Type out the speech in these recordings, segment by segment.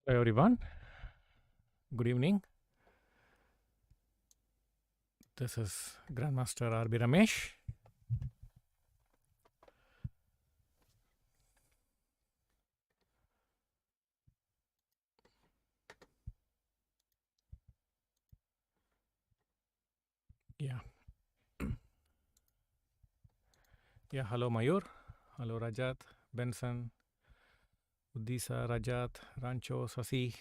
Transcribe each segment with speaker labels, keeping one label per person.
Speaker 1: Hello everyone. Good evening. This is Grandmaster RB Ramesh. Yeah. Yeah. Hello Mayur. Hello Rajat, Benson, Udisa, Rajat, Rancho, Sasi.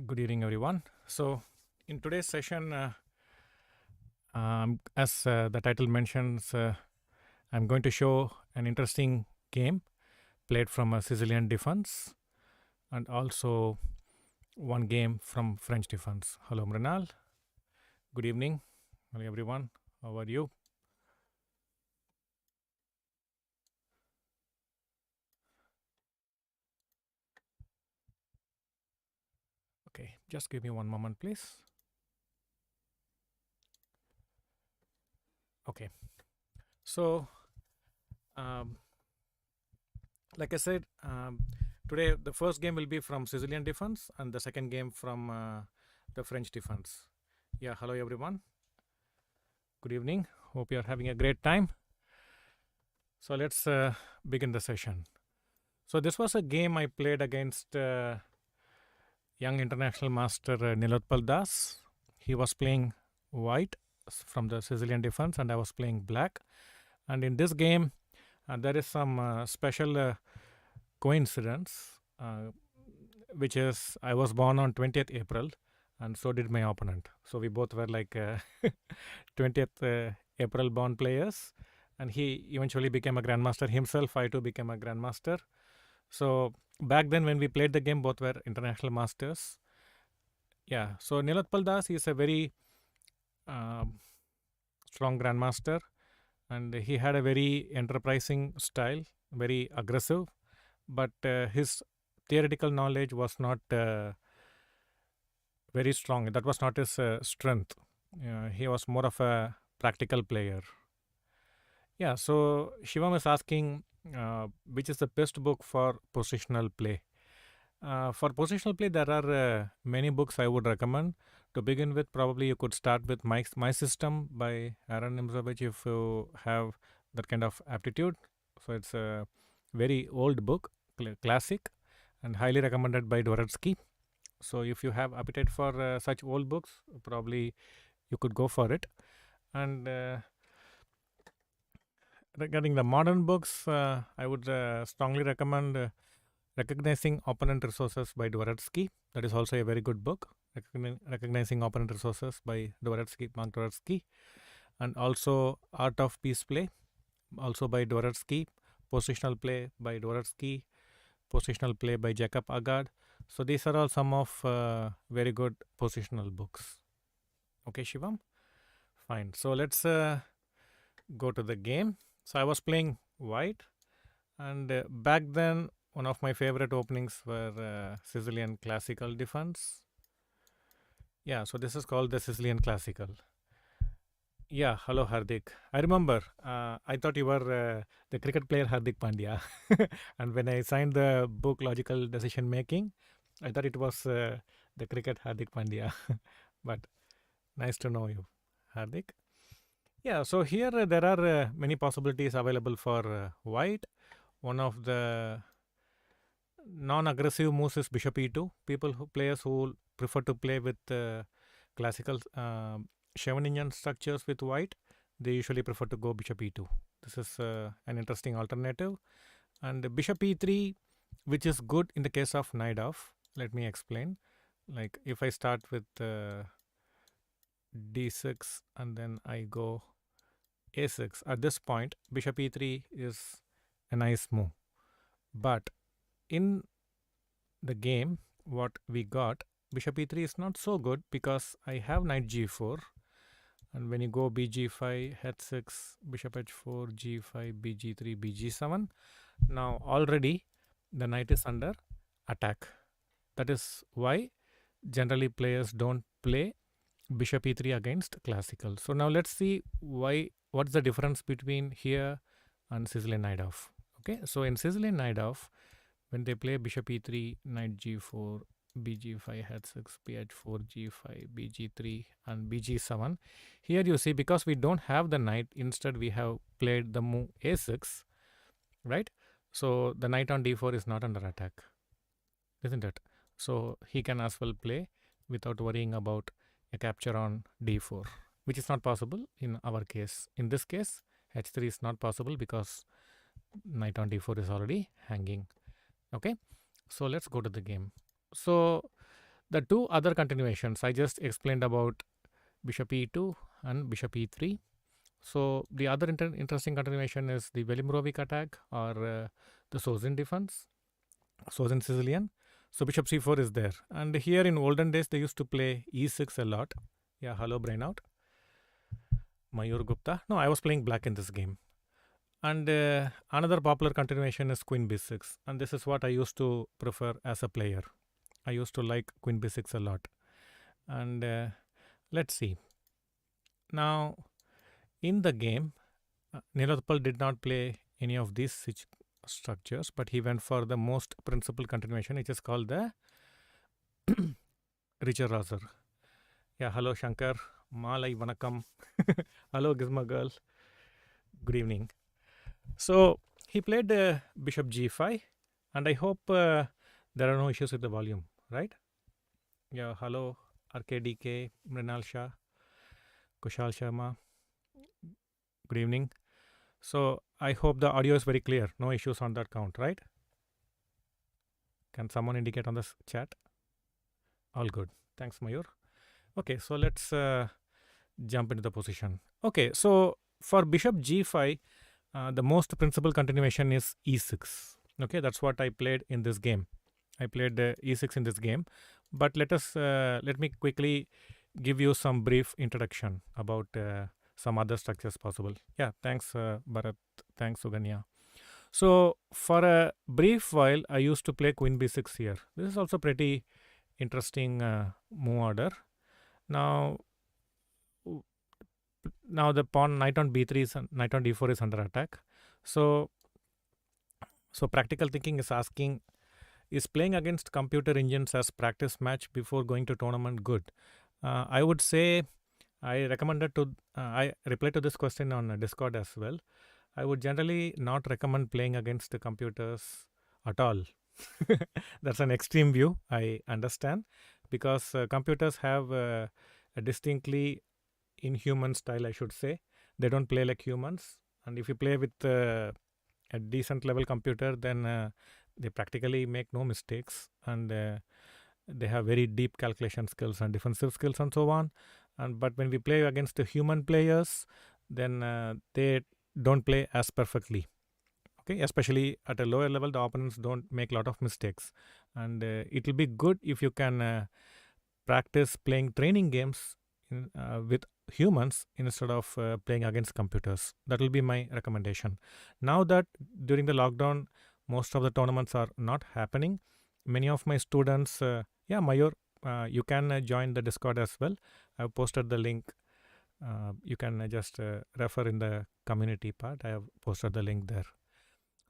Speaker 1: Good evening everyone. So in today's session, as the title mentions, I'm going to show an interesting game played from a Sicilian defense and also one game from French defense. Hello Mrinal. Good evening. Hello everyone. How are you? Okay, just give me one moment, please. Okay, so um, like I said, today the first game will be from Sicilian defense and the second game from the French defense. Yeah, hello everyone. Good evening. Hope you are having a great time. So let's begin the session. So this was a game I played against young international master Nilotpal Das. He was playing white from the Sicilian defense, and I was playing black. And in this game, there is some special coincidence, which is I was born on 20th April, and so did my opponent. So we both were like 20th April born players, and he eventually became a grandmaster himself. I too became a grandmaster. So back then, when we played the game, both were international masters. Yeah. So Nilotpal Das is a very um, strong grandmaster, and he had a very enterprising style, very aggressive, but his theoretical knowledge was not very strong. That was not his strength. He was more of a practical player. Yeah, so Shivam is asking which is the best book for positional play. For positional play, there are many books I would recommend. To begin with, probably you could start with My System by Aaron Nimzovich if you have that kind of aptitude. So it's a very old book, classic, and highly recommended by Dvoretsky. So if you have appetite for such old books, probably you could go for it. And regarding the modern books, I would strongly recommend Recognizing Opponent Resources by Dvoretsky. That is also a very good book. Recognizing Opponent Resources by Mark Dvoretsky. And also Art of Peace Play, also by Dvoretsky. Positional Play by Dvoretsky. Positional Play by Jacob Agard. So these are all some of very good positional books. Okay, Shivam? Fine. So let's go to the game. So I was playing white, and back then one of my favorite openings were Sicilian classical defense. Yeah, so this is called the Sicilian classical. Yeah, hello Hardik. I remember. I thought you were the cricket player Hardik Pandya, and when I signed the book Logical Decision Making, I thought it was the cricket Hardik Pandya. But nice to know you, Hardik. Yeah, so here there are many possibilities available for white. One of the non-aggressive moves is bishop e2. Players who prefer to play with classical Scheveningen structures with white, they usually prefer to go bishop e2. This is an interesting alternative. And bishop e3, which is good in the case of knight off. Let me explain. Like if I start with d6 and then I go a6, at this point bishop e3 is a nice move. But in the game, what we got, bishop e3 is not so good because I have knight g4, and when you go bg5, h6, bishop h4, g5, bg3, bg7, now already the knight is under attack. That is why generally players don't play bishop e3 against classical. So now let's see what's the difference between here and Sicilian knight off. Okay, so in Sicilian knight off, when they play bishop e3, knight g4, bg5, h6, bh4, g5, bg3, and bg7. Here you see, because we don't have the knight, instead we have played the move a6, right? So the knight on d4 is not under attack, isn't it? So he can as well play without worrying about a capture on d4, which is not possible in our case. In this case, h3 is not possible because knight on d4 is already hanging. Okay, so let's go to the game. So the two other continuations I just explained about bishop e2 and bishop e3. So the other interesting continuation is the Velimirovic attack, or the Sozin defense, Sozin Sicilian. So bishop c4 is there, and here in olden days they used to play e6 a lot. Yeah, hello Brainout, Mayur Gupta. No, I was playing black in this game. And another popular continuation is queen b6, and this is what I used to prefer as a player. I used to like queen b6 a lot. And let's see. Now, in the game, Nilotpal did not play any of these structures, but he went for the most principal continuation, which is called the Richard Razer. Yeah, hello Shankar, Malai Vanakam. Hello Gizma girl. Good evening. So he played bishop g5, and I hope there are no issues with the volume, right? Yeah, hello RKDK, Mrinal Shah, Kushal Sharma. Good evening. So I hope the audio is very clear. No issues on that count, right? Can someone indicate on the chat? All good. Thanks, Mayur. Okay, so let's jump into the position. Okay, so for bishop g5, the most principal continuation is e6. Okay, that's what I played in this game. I played e6 in this game. But let me quickly give you some brief introduction about some other structures possible. Yeah, thanks Bharat, thanks Suganya. So for a brief while, I used to play queen b6 here. This is also pretty interesting move order. Now the pawn knight on b3 is knight on d4 is under attack. So practical thinking is asking, is playing against computer engines as practice match before going to tournament good? I would say I replied to this question on Discord as well. I would generally not recommend playing against the computers at all. That's an extreme view, I understand, because computers have a distinctly inhuman style, I should say. They don't play like humans, and if you play with a decent level computer, then they practically make no mistakes, and they have very deep calculation skills and defensive skills and so on. But when we play against the human players, then they don't play as perfectly. Okay, especially at a lower level, the opponents don't make a lot of mistakes, and it will be good if you can practice playing training games with humans instead of playing against computers. That will be my recommendation. Now that during the lockdown, most of the tournaments are not happening, many of my students, yeah, Mayur, you can join the Discord as well. I've posted the link. You can just refer in the community part. I have posted the link there.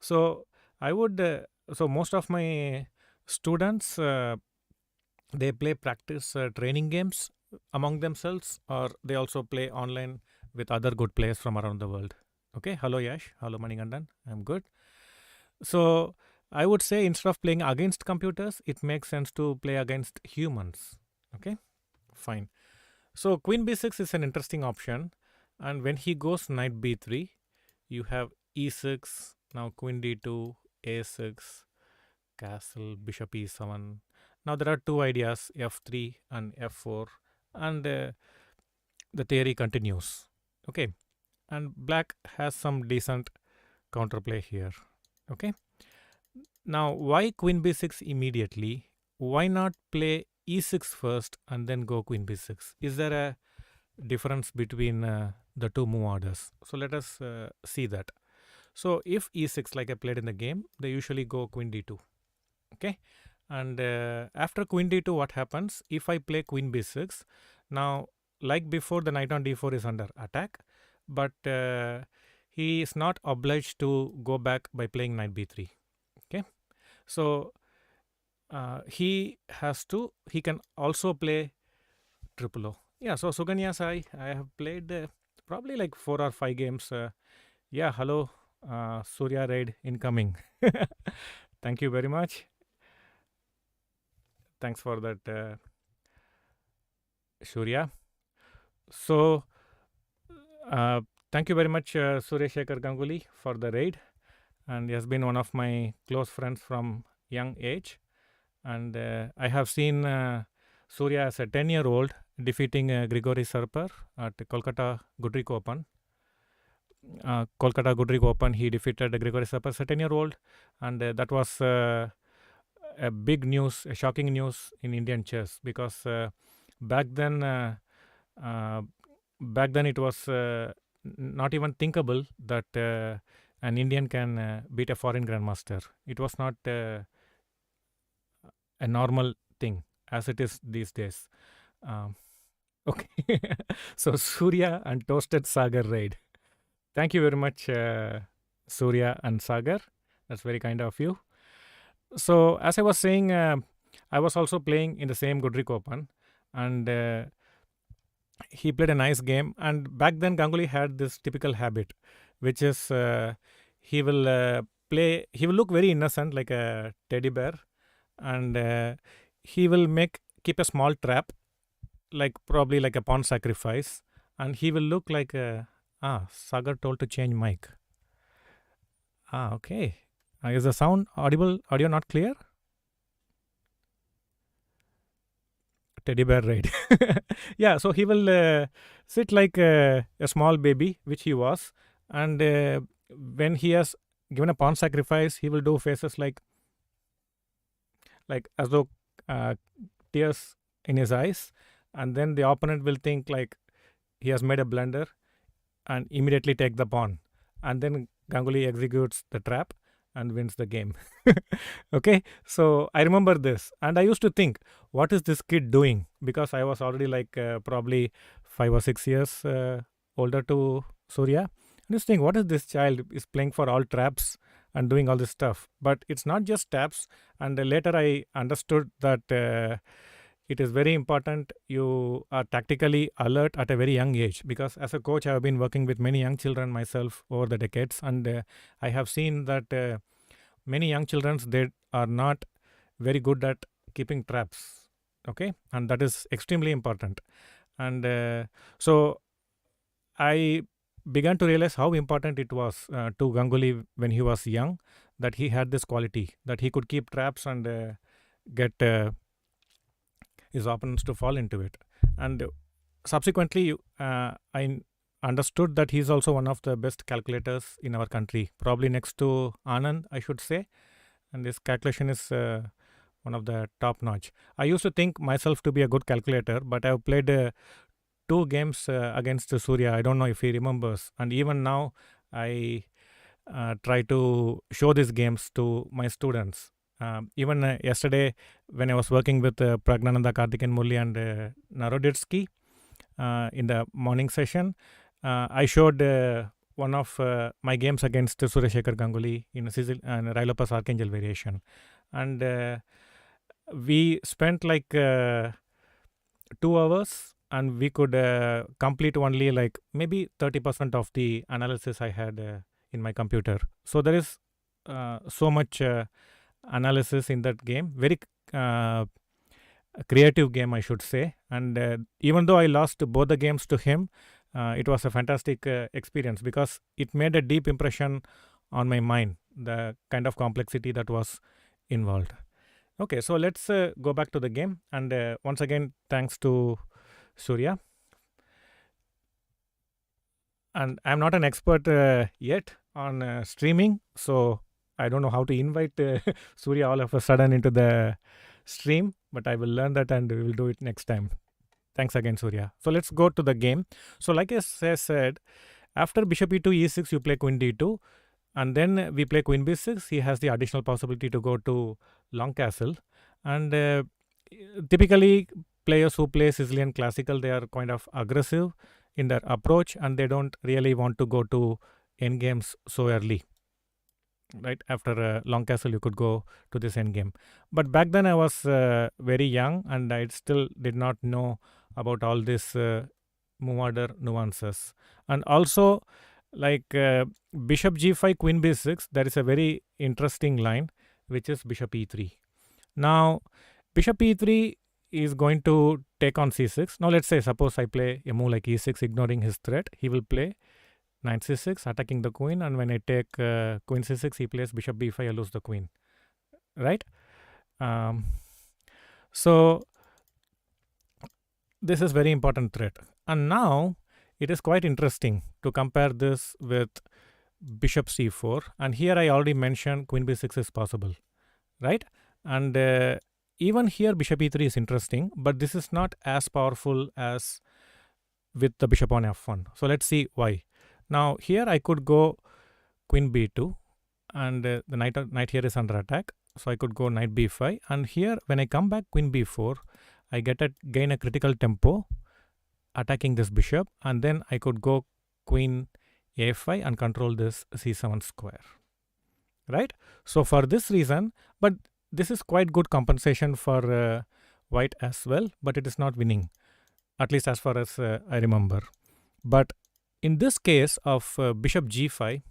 Speaker 1: So I would, so most of my students, they play practice training games among themselves, or they also play online with other good players from around the world. Okay, hello Yash, hello Manigandan, I'm good. So I would say instead of playing against computers, it makes sense to play against humans. Okay, fine. So queen b6 is an interesting option, and when he goes knight b3, you have e6, now queen d2, a6, castle, bishop e7. Now there are two ideas, f3 and f4, and the theory continues. Okay, and black has some decent counterplay here. Okay, now why queen b6 immediately? Why not play e6 first and then go queen b6? Is there a difference between the two move orders? So let us see that. So if e6, like I played in the game, they usually go queen d2. Okay, and after queen d2, what happens? If I play queen b6, now like before, the knight on d4 is under attack, but he is not obliged to go back by playing knight b3. Okay, So he can also play triple O. Yeah, so Suganya Sai, I have played probably like 4 or 5 games. Yeah, hello, Surya raid incoming. Thank you very much. Thanks for that, Surya. So, uh, thank you very much, Surya Shekhar Ganguli, for the raid. And he has been one of my close friends from young age. And I have seen Surya as a 10-year-old defeating Grigory Sarper at Kolkata Goodrick Open. Kolkata Goodrick Open, he defeated Grigory Sarper as a 10-year-old. And that was a big news, a shocking news in Indian chess, because back then, it was not even thinkable that an Indian can beat a foreign grandmaster. It was not a normal thing as it is these days. Okay, so Surya and Toasted Sagar raid. Thank you very much, Surya and Sagar. That's very kind of you. So, as I was saying, I was also playing in the same Goodrick Open, and he played a nice game. And back then, Ganguly had this typical habit, which is he will play. He will look very innocent, like a teddy bear, and he will keep a small trap, like probably like a pawn sacrifice, and he will look like a Sagar told to change mic. Okay. Is the sound audible? Audio not clear? Teddy bear raid. Yeah, so he will sit like a small baby, which he was, and when he has given a pawn sacrifice, he will do faces like as though tears in his eyes, and then the opponent will think like he has made a blunder and immediately take the pawn, and then Ganguly executes the trap and wins the game. Okay, so I remember this, and I used to think, what is this kid doing? Because I was already like probably 5 or 6 years older to Surya. I just think, what is this child is playing for all traps and doing all this stuff? But it's not just taps. And later I understood that it is very important you are tactically alert at a very young age, because as a coach I have been working with many young children myself over the decades, and I have seen that many young children, they are not very good at keeping traps. Okay, and that is extremely important. And so I began to realize how important it was to Ganguly when he was young, that he had this quality, that he could keep traps and get his opponents to fall into it. And subsequently, I understood that he's also one of the best calculators in our country, probably next to Anand, I should say. And his calculation is one of the top notch. I used to think myself to be a good calculator, but I've played 2 games against Surya. I don't know if he remembers. And even now, I try to show these games to my students. Even yesterday, when I was working with Pragnananda, Karthikeyan Murli, and Naroditsky in the morning session, I showed one of my games against Surya Shekhar Ganguli in Railopus Archangel variation. And we spent like 2 hours, and we could complete only like maybe 30% of the analysis I had in my computer. So there is so much analysis in that game. Very creative game, I should say. And even though I lost both the games to him, it was a fantastic experience, because it made a deep impression on my mind, the kind of complexity that was involved. Okay, so let's go back to the game. And once again, thanks to Surya. And I'm not an expert yet on streaming, so I don't know how to invite Surya all of a sudden into the stream, but I will learn that and we will do it next time. Thanks again, Surya. So let's go to the game. So like I said, after bishop e2, e6, you play queen d2, and then we play queen b6. He has the additional possibility to go to long castle. And typically, players who play Sicilian classical, they are kind of aggressive in their approach, and they don't really want to go to endgames so early. right? After a long castle, you could go to this end game. But back then, I was very young, and I still did not know about all this move order nuances. And also, like bishop g5, queen b6, there is a very interesting line, which is bishop e3. Now, bishop e3 is going to take on c6. Now, let's say, suppose I play a move like e6, ignoring his threat. He will play knight c6, attacking the queen, and when I take queen c6, he plays bishop b5, I lose the queen, right? Um, so, this is very important threat. And now, it is quite interesting to compare this with bishop c4. And here I already mentioned queen b6 is possible, right? And even here bishop e3 is interesting, but this is not as powerful as with the bishop on f1. So let's see why. Now here I could go queen b2, and the knight here is under attack. So I could go knight b5, and here when I come back queen b4, I gain a critical tempo attacking this bishop, and then I could go queen a5 and control this c7 square, right? So for this reason, but this is quite good compensation for white as well, but it is not winning, at least as far as I remember. But in this case of bishop g5,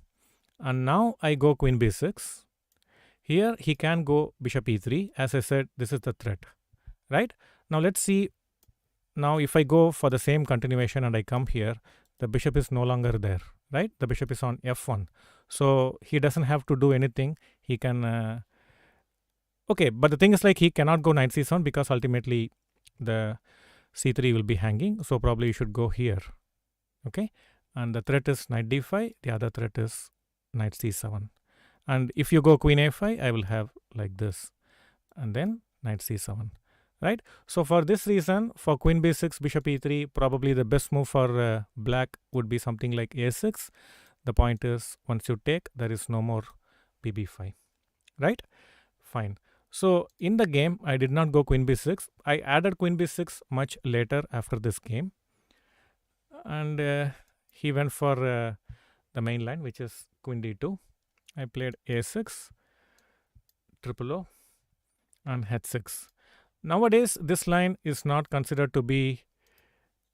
Speaker 1: and now I go queen b6, here he can go bishop e3. As I said, this is the threat, right? Now let's see. Now if I go for the same continuation and I come here, the bishop is no longer there, right? The bishop is on f1. So he doesn't have to do anything. He can... okay, but the thing is like he cannot go knight c7 because ultimately the c3 will be hanging. So probably you should go here, okay? And the threat is knight d5. The other threat is knight c7. And if you go queen a5, I will have like this. And then knight c7. Right? So for this reason, for queen b6, bishop e3, probably the best move for black would be something like a6. The point is, once you take, there is no more bb5. Right? Fine. So in the game, I did not go queen b6. I added queen b6 much later after this game. And he went for the main line, which is queen d2. I played a6, triple O, and h6. Nowadays, this line is not considered to be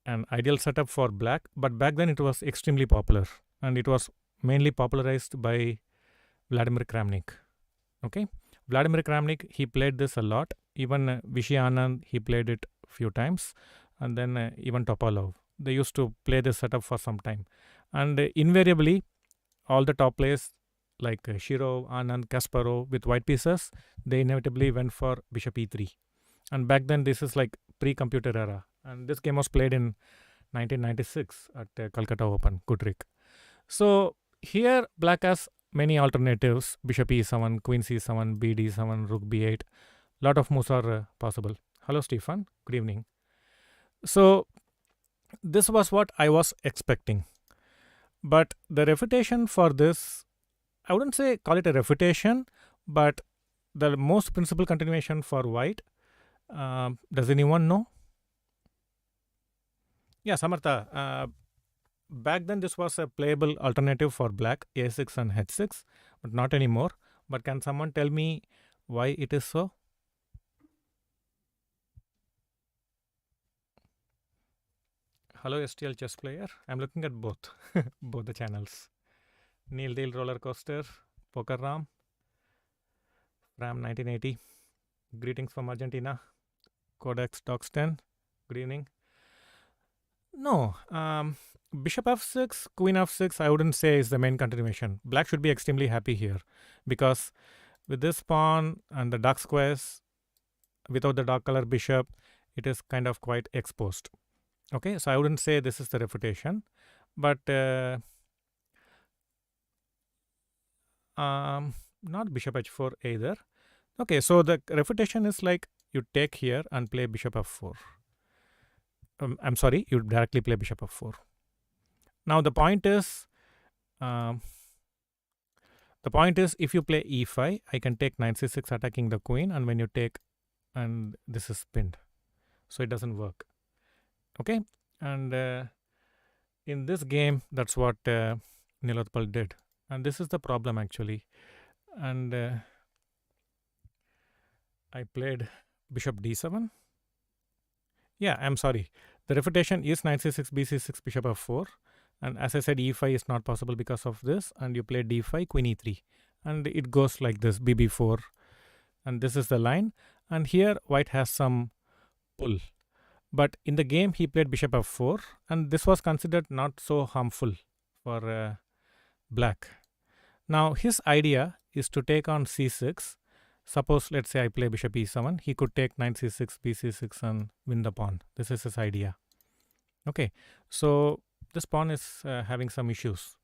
Speaker 1: an ideal setup for black, but back then it was extremely popular, and it was mainly popularized by Vladimir Kramnik. Okay, Vladimir Kramnik, he played this a lot. Even Vishy Anand, he played it few times, and then even Topalov. They used to play this setup for some time, and invariably, all the top players like Shirov, Anand, Kasparov with white pieces, they inevitably went for bishop e3. And back then, this is like pre-computer era. And this game was played in 1996 at Calcutta Open, Goodrick. So here, black has many alternatives. Bishop e7, queen c7, bd7, rook b8. Lot of moves are possible. Hello, Stefan. Good evening. So this was what I was expecting. But the refutation for this, I wouldn't say call it a refutation, but the most principal continuation for white, does anyone know? Yeah, Samartha. Back then, this was a playable alternative for black, a6 and h6, but not anymore. But can someone tell me why it is so? Hello, STL chess player. I'm looking at both, both the channels. Neil Deal Roller Coaster, Poker Ram, 1980. Greetings from Argentina. Codex Doxten. Good evening. No, bishop f6, queen f6, I wouldn't say is the main continuation. Black should be extremely happy here because with this pawn and the dark squares, without the dark color bishop, it is kind of quite exposed. Okay, so I wouldn't say this is the refutation, but not bishop h4 either. Okay, so the refutation is like you take here and play bishop f4. I'm sorry, you directly play bishop f4. Now the point is if you play e5, I can take knight c6 attacking the queen, and when you take, and this is pinned, so it doesn't work. Okay, and in this game, that's what Nilotpal did, and this is the problem actually. and I played bishop d7. Yeah, I'm sorry. The refutation is knight c6, bc6, bishop f4. And as I said, e5 is not possible because of this. And you play d5, queen e3. And it goes like this, bb4. And this is the line. And here white has some pull. But in the game, he played bishop f4. And this was considered not so harmful for black. Now, his idea is to take on c6. Suppose, let's say I play bishop e7. He could take knight c6, bc6 and win the pawn. This is his idea. Okay, so this pawn is having some issues.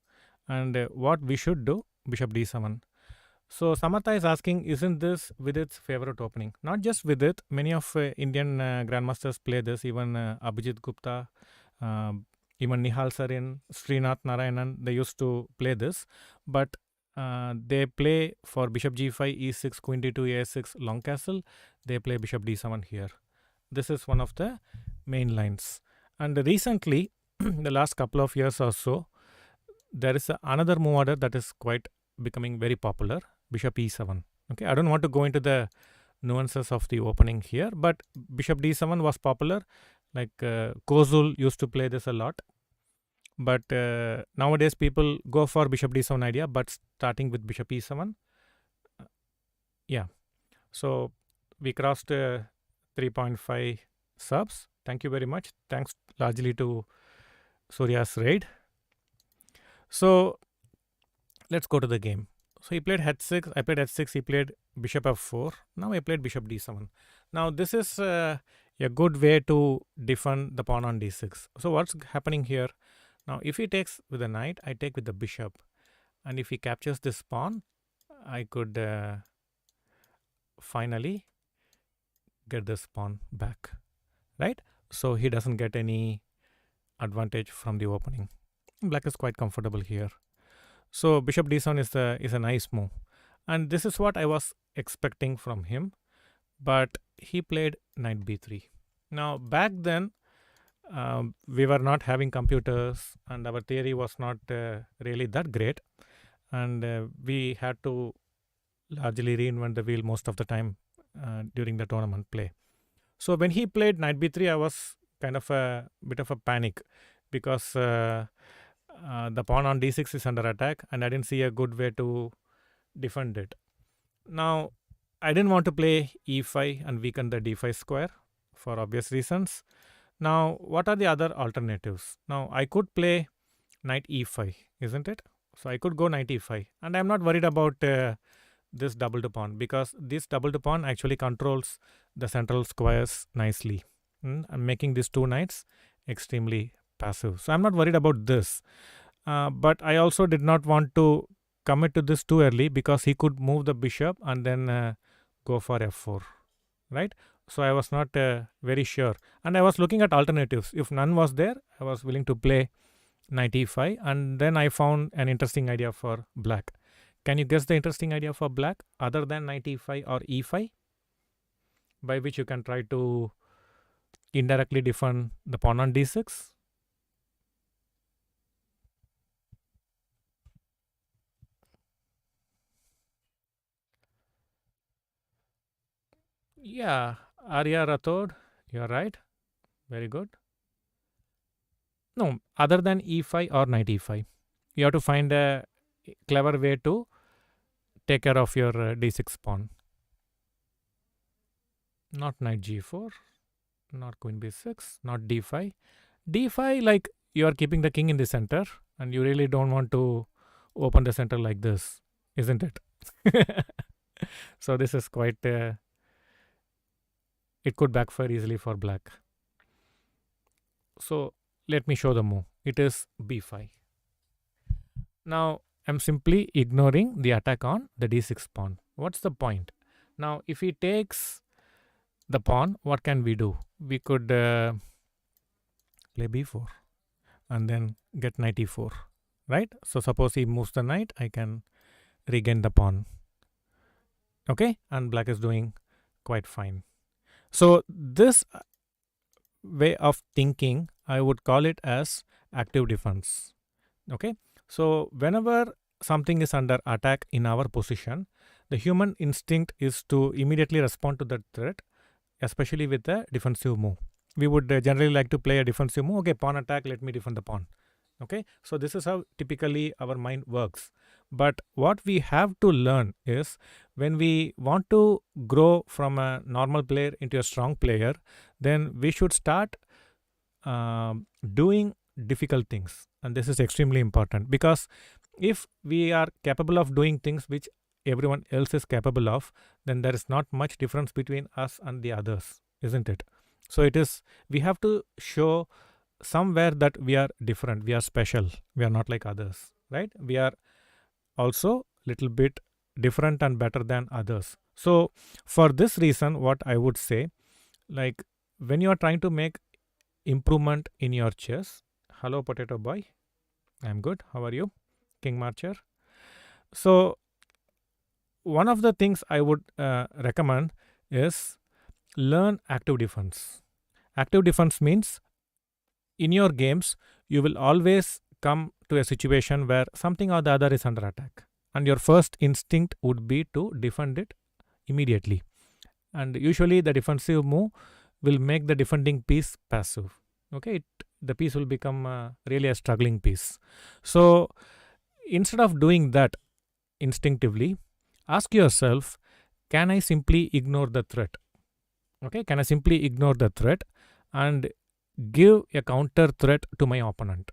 Speaker 1: And what we should do, bishop d7. So Samartha is asking, isn't this with its favorite opening? Not just with it. Many of Indian grandmasters play this. Even Abhijit Gupta, even Nihal Sarin, Srinath Narayanan, they used to play this. But they play for bishop g5, e6, queen d2, a6, long castle. They play bishop d7 here. This is one of the main lines. And recently, the last couple of years or so, there is another move order that is quite becoming very popular, bishop e7. Okay, I don't want to go into the nuances of the opening here, but bishop d7 was popular. Like Kozul used to play this a lot. But nowadays people go for bishop d7 idea, but starting with bishop e7. Yeah. So we crossed 3.5 subs. Thank you very much. Thanks largely to Surya's raid. So let's go to the game. So he played h6, I played h6, he played bishop f4. Now I played bishop d7. Now this is a good way to defend the pawn on d6. So what's happening here? Now if he takes with the knight, I take with the bishop. And if he captures this pawn, I could finally get this pawn back, right? So he doesn't get any advantage from the opening. Black is quite comfortable here. So bishop d7 is a nice move. And this is what I was expecting from him. But he played knight b3. Now back then, we were not having computers and our theory was not really that great. And we had to largely reinvent the wheel most of the time during the tournament play. So when he played knight b3, I was kind of a bit of a panic because the pawn on d6 is under attack and I didn't see a good way to defend it. Now, I didn't want to play e5 and weaken the d5 square for obvious reasons. Now, what are the other alternatives? Now, I could play knight e5, isn't it? So I could go knight e5 and I'm not worried about this doubled pawn because this doubled pawn actually controls the central squares nicely. I'm making these two knights extremely passive. So I'm not worried about this. But I also did not want to commit to this too early because he could move the bishop and then go for f4, right? So I was not very sure. And I was looking at alternatives. If none was there, I was willing to play knight e5. And then I found an interesting idea for black. Can you guess the interesting idea for black other than knight e5 or e5? By which you can try to indirectly defend the pawn on d6. Yeah, Arya Rathod, you're right. Very good. No, other than e5 or knight e5. You have to find a clever way to take care of your d6 pawn. Not knight g4, not queen b6, not d5. d5, like you are keeping the king in the center and you really don't want to open the center like this, isn't it? So this is quite... it could backfire easily for black. So let me show the move. It is b5. Now I'm simply ignoring the attack on the d6 pawn. What's the point? Now if he takes the pawn, what can we do? We could play b4 and then get knight e4, right? So suppose he moves the knight, I can regain the pawn. Okay, and black is doing quite fine. So this way of thinking, I would call it as active defense. Okay, so whenever something is under attack in our position, the human instinct is to immediately respond to that threat, especially with a defensive move. We would generally like to play a defensive move. Okay, pawn attack, let me defend the pawn. Okay, so this is how typically our mind works. But what we have to learn is, when we want to grow from a normal player into a strong player, then we should start doing difficult things. And this is extremely important, because if we are capable of doing things which everyone else is capable of, then there is not much difference between us and the others, isn't it? So we have to show somewhere that we are different, we are special, we are not like others, right? We are also little bit different and better than others. So for this reason, what I would say, like, when you are trying to make improvement in your chess. Hello, Potato Boy. I'm good. How are you, King Marcher? So one of the things I would recommend is learn active defense. Active defense means, in your games, you will always come to a situation where something or the other is under attack, and your first instinct would be to defend it immediately. And usually the defensive move will make the defending piece passive. Okay, the piece will become really a struggling piece. So instead of doing that instinctively, ask yourself, can I simply ignore the threat? Okay, can I simply ignore the threat and give a counter threat to my opponent?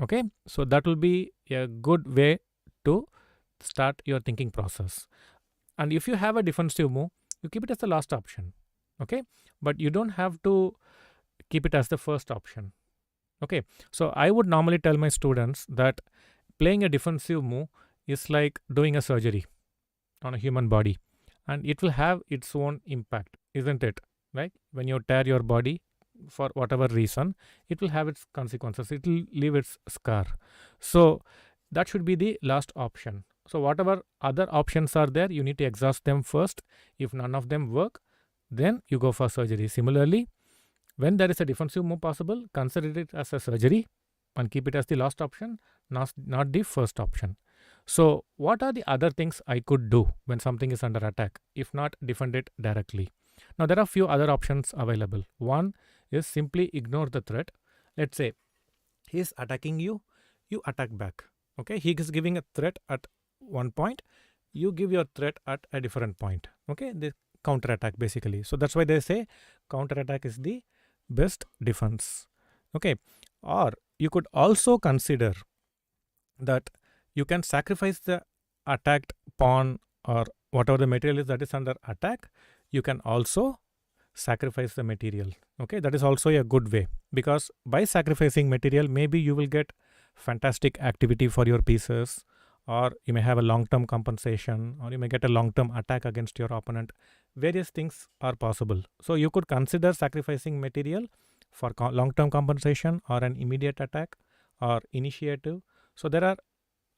Speaker 1: Okay, so that will be a good way to start your thinking process. And if you have a defensive move, you keep it as the last option. Okay, but you don't have to keep it as the first option. Okay, so I would normally tell my students that playing a defensive move is like doing a surgery on a human body, and it will have its own impact, isn't it? Right? When you tear your body for whatever reason, it will have its consequences, it will leave its scar. So that should be the last option. So whatever other options are there, you need to exhaust them first. If none of them work, then you go for surgery. Similarly, when there is a defensive move possible, consider it as a surgery and keep it as the last option, not the first option. So what are the other things I could do when something is under attack, if not defend it directly? Now there are few other options available. One is simply ignore the threat. Let's say he is attacking you, you attack back. Okay, he is giving a threat at one point, you give your threat at a different point. Okay, the counter attack basically. So that's why they say counter attack is the best defense. Okay, or you could also consider that you can sacrifice the attacked pawn or whatever the material is that is under attack. You can also sacrifice the material. Okay, that is also a good way, because by sacrificing material, maybe you will get fantastic activity for your pieces, or you may have a long-term compensation, or you may get a long-term attack against your opponent. Various things are possible. So you could consider sacrificing material for long-term compensation or an immediate attack or initiative. So there are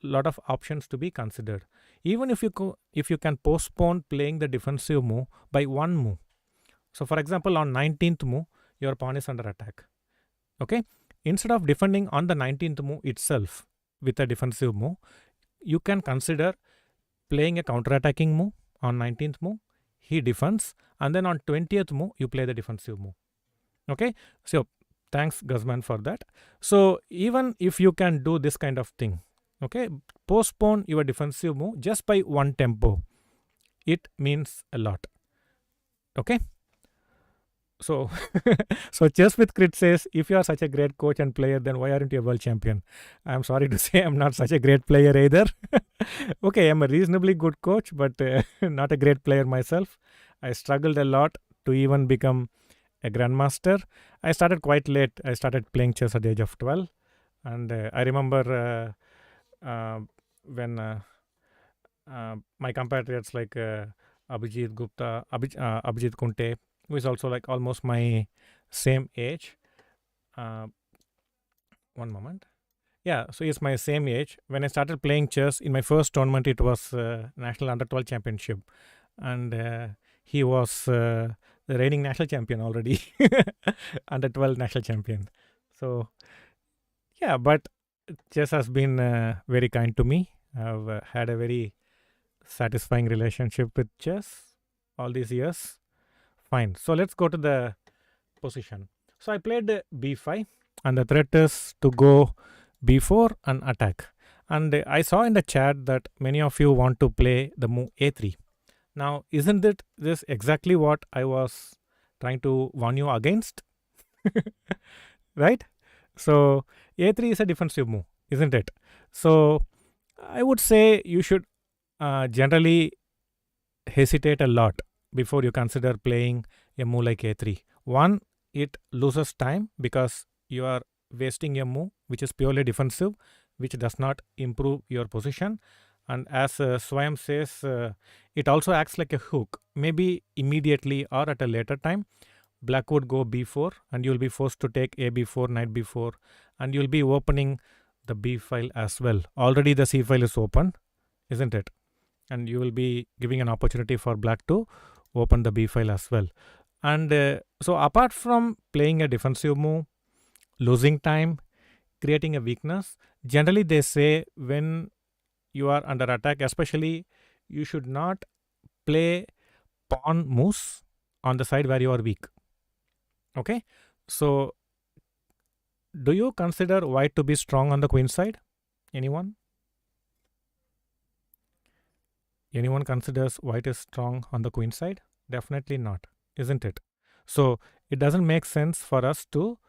Speaker 1: a lot of options to be considered. Even if you can postpone playing the defensive move by one move. So for example, on 19th move, your pawn is under attack. Okay, instead of defending on the 19th move itself with a defensive move, you can consider playing a counter-attacking move on 19th move. He defends, and then on 20th move, you play the defensive move. Okay, so thanks Guzman for that. So even if you can do this kind of thing, okay, postpone your defensive move just by one tempo, it means a lot. Okay, so so Chess with Crit says, if you are such a great coach and player, then why aren't you a world champion? I'm sorry to say, I'm not such a great player either. Okay, I'm a reasonably good coach, but not a great player myself. I struggled a lot to even become a grandmaster. I started quite late. I started playing chess at the age of 12, and I remember when my compatriots like Abhijit Gupta, Abhijit Kunte, who is also like almost my same age. One moment. Yeah, so he's my same age. When I started playing chess, in my first tournament, it was National Under 12 Championship. And he was the reigning national champion already. Under 12 national champion. So, yeah, but chess has been very kind to me. I've had a very satisfying relationship with chess all these years. Fine. So let's go to the position. So I played b5, and the threat is to go b4 and attack. And I saw in the chat that many of you want to play the move a3. Now, isn't it this exactly what I was trying to warn you against? Right? So a3 is a defensive move, isn't it? So I would say you should generally hesitate a lot before you consider playing a move like a3. One, it loses time because you are wasting a move which is purely defensive, which does not improve your position. And as Swayam says, it also acts like a hook. Maybe immediately or at a later time, black would go b4 and you'll be forced to take a b4, knight b4, and you'll be opening the b file as well. Already the c file is open, isn't it? And you will be giving an opportunity for black to open the b file as well. And so apart from playing a defensive move, losing time, creating a weakness, generally they say when you are under attack, especially, you should not play pawn moves on the side where you are weak. Okay, so do you consider white to be strong on the queen side? Anyone? Anyone considers white is strong on the queen side? Definitely not, isn't it? So it doesn't make sense for us to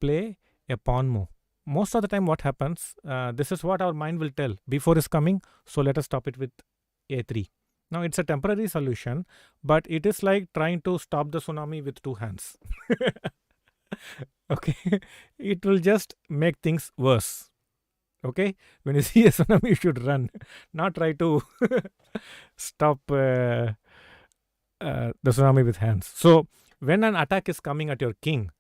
Speaker 1: play a pawn move. Most of the time what happens, this is what our mind will tell, b4 is coming, so let us stop it with a3. Now it's a temporary solution, but it is like trying to stop the tsunami with two hands. Okay, it will just make things worse. Okay, when you see a tsunami, you should run, not try to stop the tsunami with hands. So when an attack is coming at your king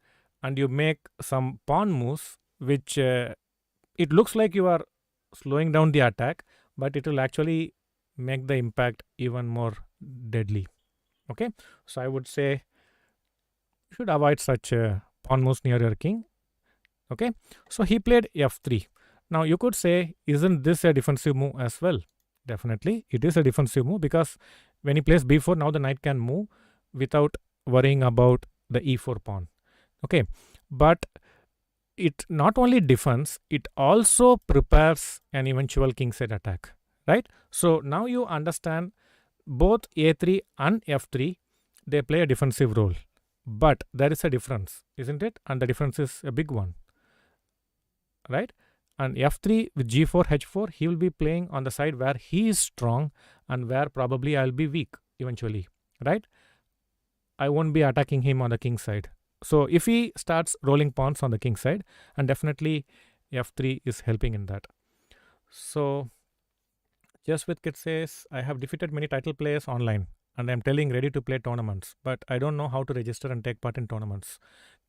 Speaker 1: and you make some pawn moves, which it looks like you are slowing down the attack, but it will actually make the impact even more deadly. Okay, so I would say you should avoid such pawn moves near your king. Okay, so he played f3. Now you could say, isn't this a defensive move as well? Definitely, it is a defensive move because when he plays b4, now the knight can move without worrying about the e4 pawn. Okay, but it not only defends, it also prepares an eventual kingside attack, right? So now you understand both a3 and f3, they play a defensive role. But there is a difference, isn't it? And the difference is a big one, right? And f3 with g4, h4, he will be playing on the side where he is strong and where probably I'll be weak eventually, right? I won't be attacking him on the king side. So if he starts rolling pawns on the king side, and definitely f3 is helping in that. So just with Kid says, I have defeated many title players online and I'm telling ready to play tournaments, but I don't know how to register and take part in tournaments.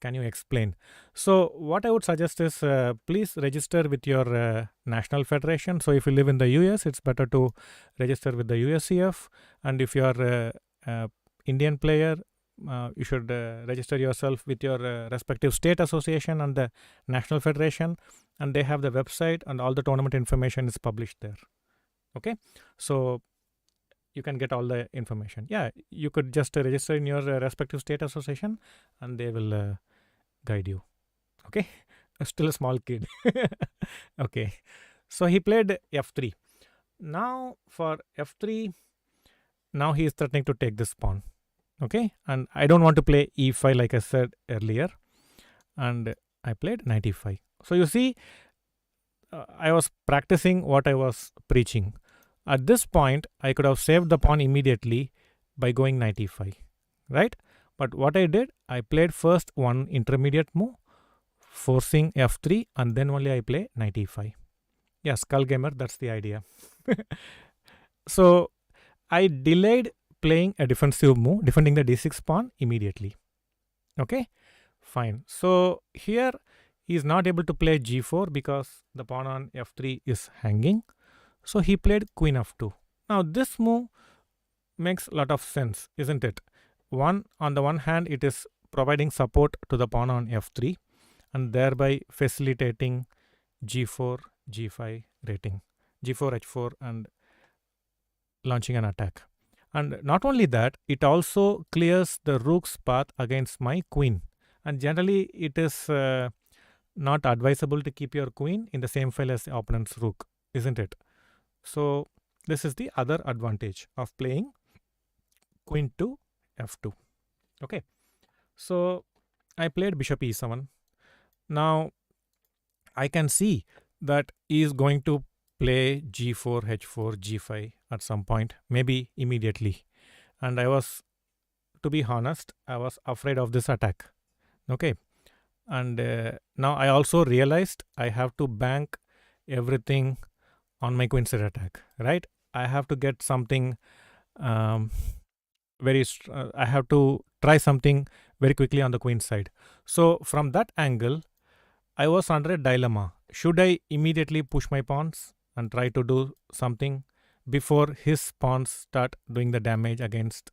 Speaker 1: Can you explain? So what I would suggest is please register with your national federation. So if you live in the US, it's better to register with the USCF. And if you are a Indian player, you should register yourself with your respective state association and the national federation. And they have the website and all the tournament information is published there. Okay, so you can get all the information. Yeah, you could just register in your respective state association and they will guide you. Okay, still a small kid. Okay, so he played f3. Now for f3, now he is threatening to take this pawn. Okay, and I don't want to play e5 like I said earlier, and I played knight e5. So you see, I was practicing what I was preaching. At this point, I could have saved the pawn immediately by going knight e5, right? But what I did, I played first one intermediate move, forcing f3, and then only I play knight e5. Yeah, Skull Gamer, that's the idea. So I delayed playing a defensive move, defending the d6 pawn immediately. Okay, fine. So here he is not able to play g4 because the pawn on f3 is hanging. So he played queen f2. Now this move makes a lot of sense, isn't it? On the one hand, it is providing support to the pawn on f3 and thereby facilitating g4, g5 rating, g4, h4, and launching an attack. And not only that, it also clears the rook's path against my queen. And generally, it is not advisable to keep your queen in the same file as the opponent's rook, isn't it? So this is the other advantage of playing queen to f2. Okay, so I played bishop e7. Now I can see that he is going to play g4, h4, g5 at some point, maybe immediately. And I was, to be honest, I was afraid of this attack. Okay, and now I also realized I have to bank everything on my queen side attack, right? I have to get something I have to try something very quickly on the queen side. So from that angle, I was under a dilemma. Should I immediately push my pawns and try to do something before his pawns start doing the damage against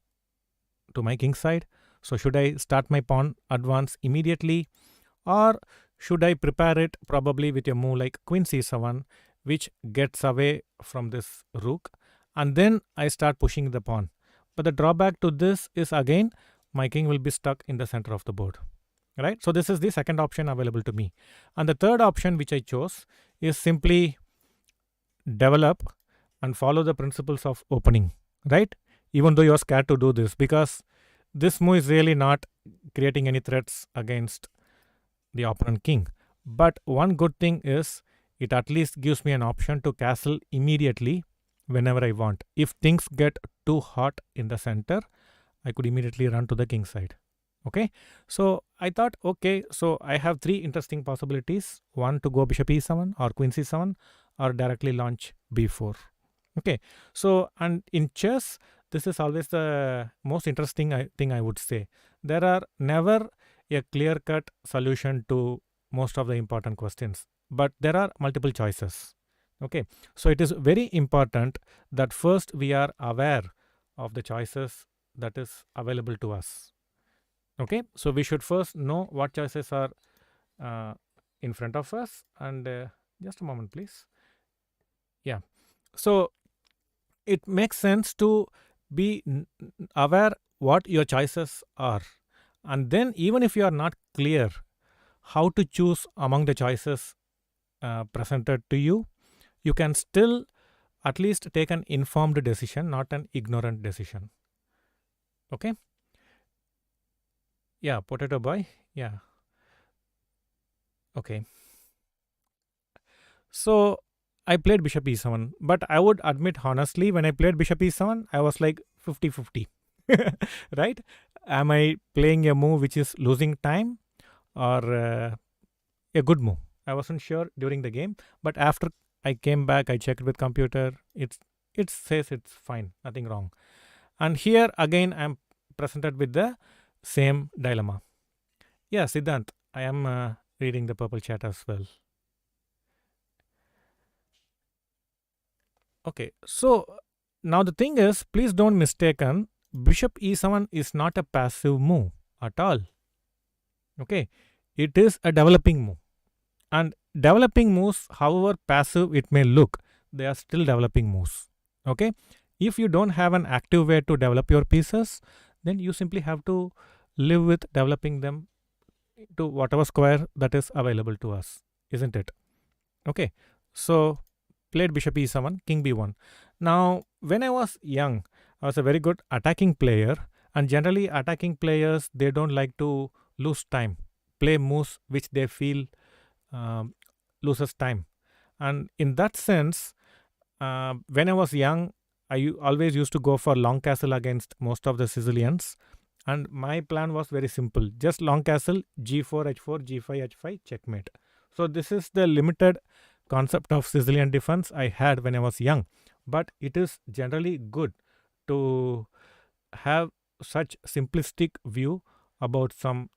Speaker 1: to my king side? So should I start my pawn advance immediately, or should I prepare it probably with a move like queen c7, which gets away from this rook, and then I start pushing the pawn? But the drawback to this is, again, my king will be stuck in the center of the board, right? So this is the second option available to me. And the third option which I chose is simply develop and follow the principles of opening, right? Even though you're scared to do this, because this move is really not creating any threats against the opponent king. But one good thing is it at least gives me an option to castle immediately whenever I want. If things get too hot in the center, I could immediately run to the king side. Okay, so I thought, okay, so I have three interesting possibilities. One, to go bishop e7 or queen c7, or directly launch b4. Okay, so and in chess, this is always the most interesting thing I would say. There are never a clear-cut solution to most of the important questions, but there are multiple choices. Okay, so it is very important that first we are aware of the choices that is available to us. Okay, so we should first know what choices are in front of us. And just a moment, please. Yeah, so it makes sense to be aware what your choices are, and then even if you are not clear how to choose among the choices presented to you, you can still at least take an informed decision, not an ignorant decision. Okay, yeah, potato boy, yeah. Okay, so I played bishop e7, but I would admit honestly, when I played bishop e7, I was like 50-50. Right? Am I playing a move which is losing time, or a good move? I wasn't sure during the game, but after I came back, I checked with computer. It says it's fine, nothing wrong. And here again, I'm presented with the same dilemma. Yeah, Siddhant, I am reading the purple chat as well. Okay, so now the thing is, please don't mistaken, bishop e7 is not a passive move at all. Okay, it is a developing move. And developing moves, however passive it may look, they are still developing moves. Okay, if you don't have an active way to develop your pieces, then you simply have to live with developing them to whatever square that is available to us, isn't it? Okay, so played bishop e7, king b1. Now, when I was young, I was a very good attacking player, and generally attacking players, they don't like to lose time, play moves which they feel loses time. And in that sense, when I was young, I always used to go for long castle against most of the Sicilians. And my plan was very simple, just long castle, g4, h4, g5, h5, checkmate. So this is the limited concept of Sicilian defense I had when I was young. But it is generally good to have such simplistic view about some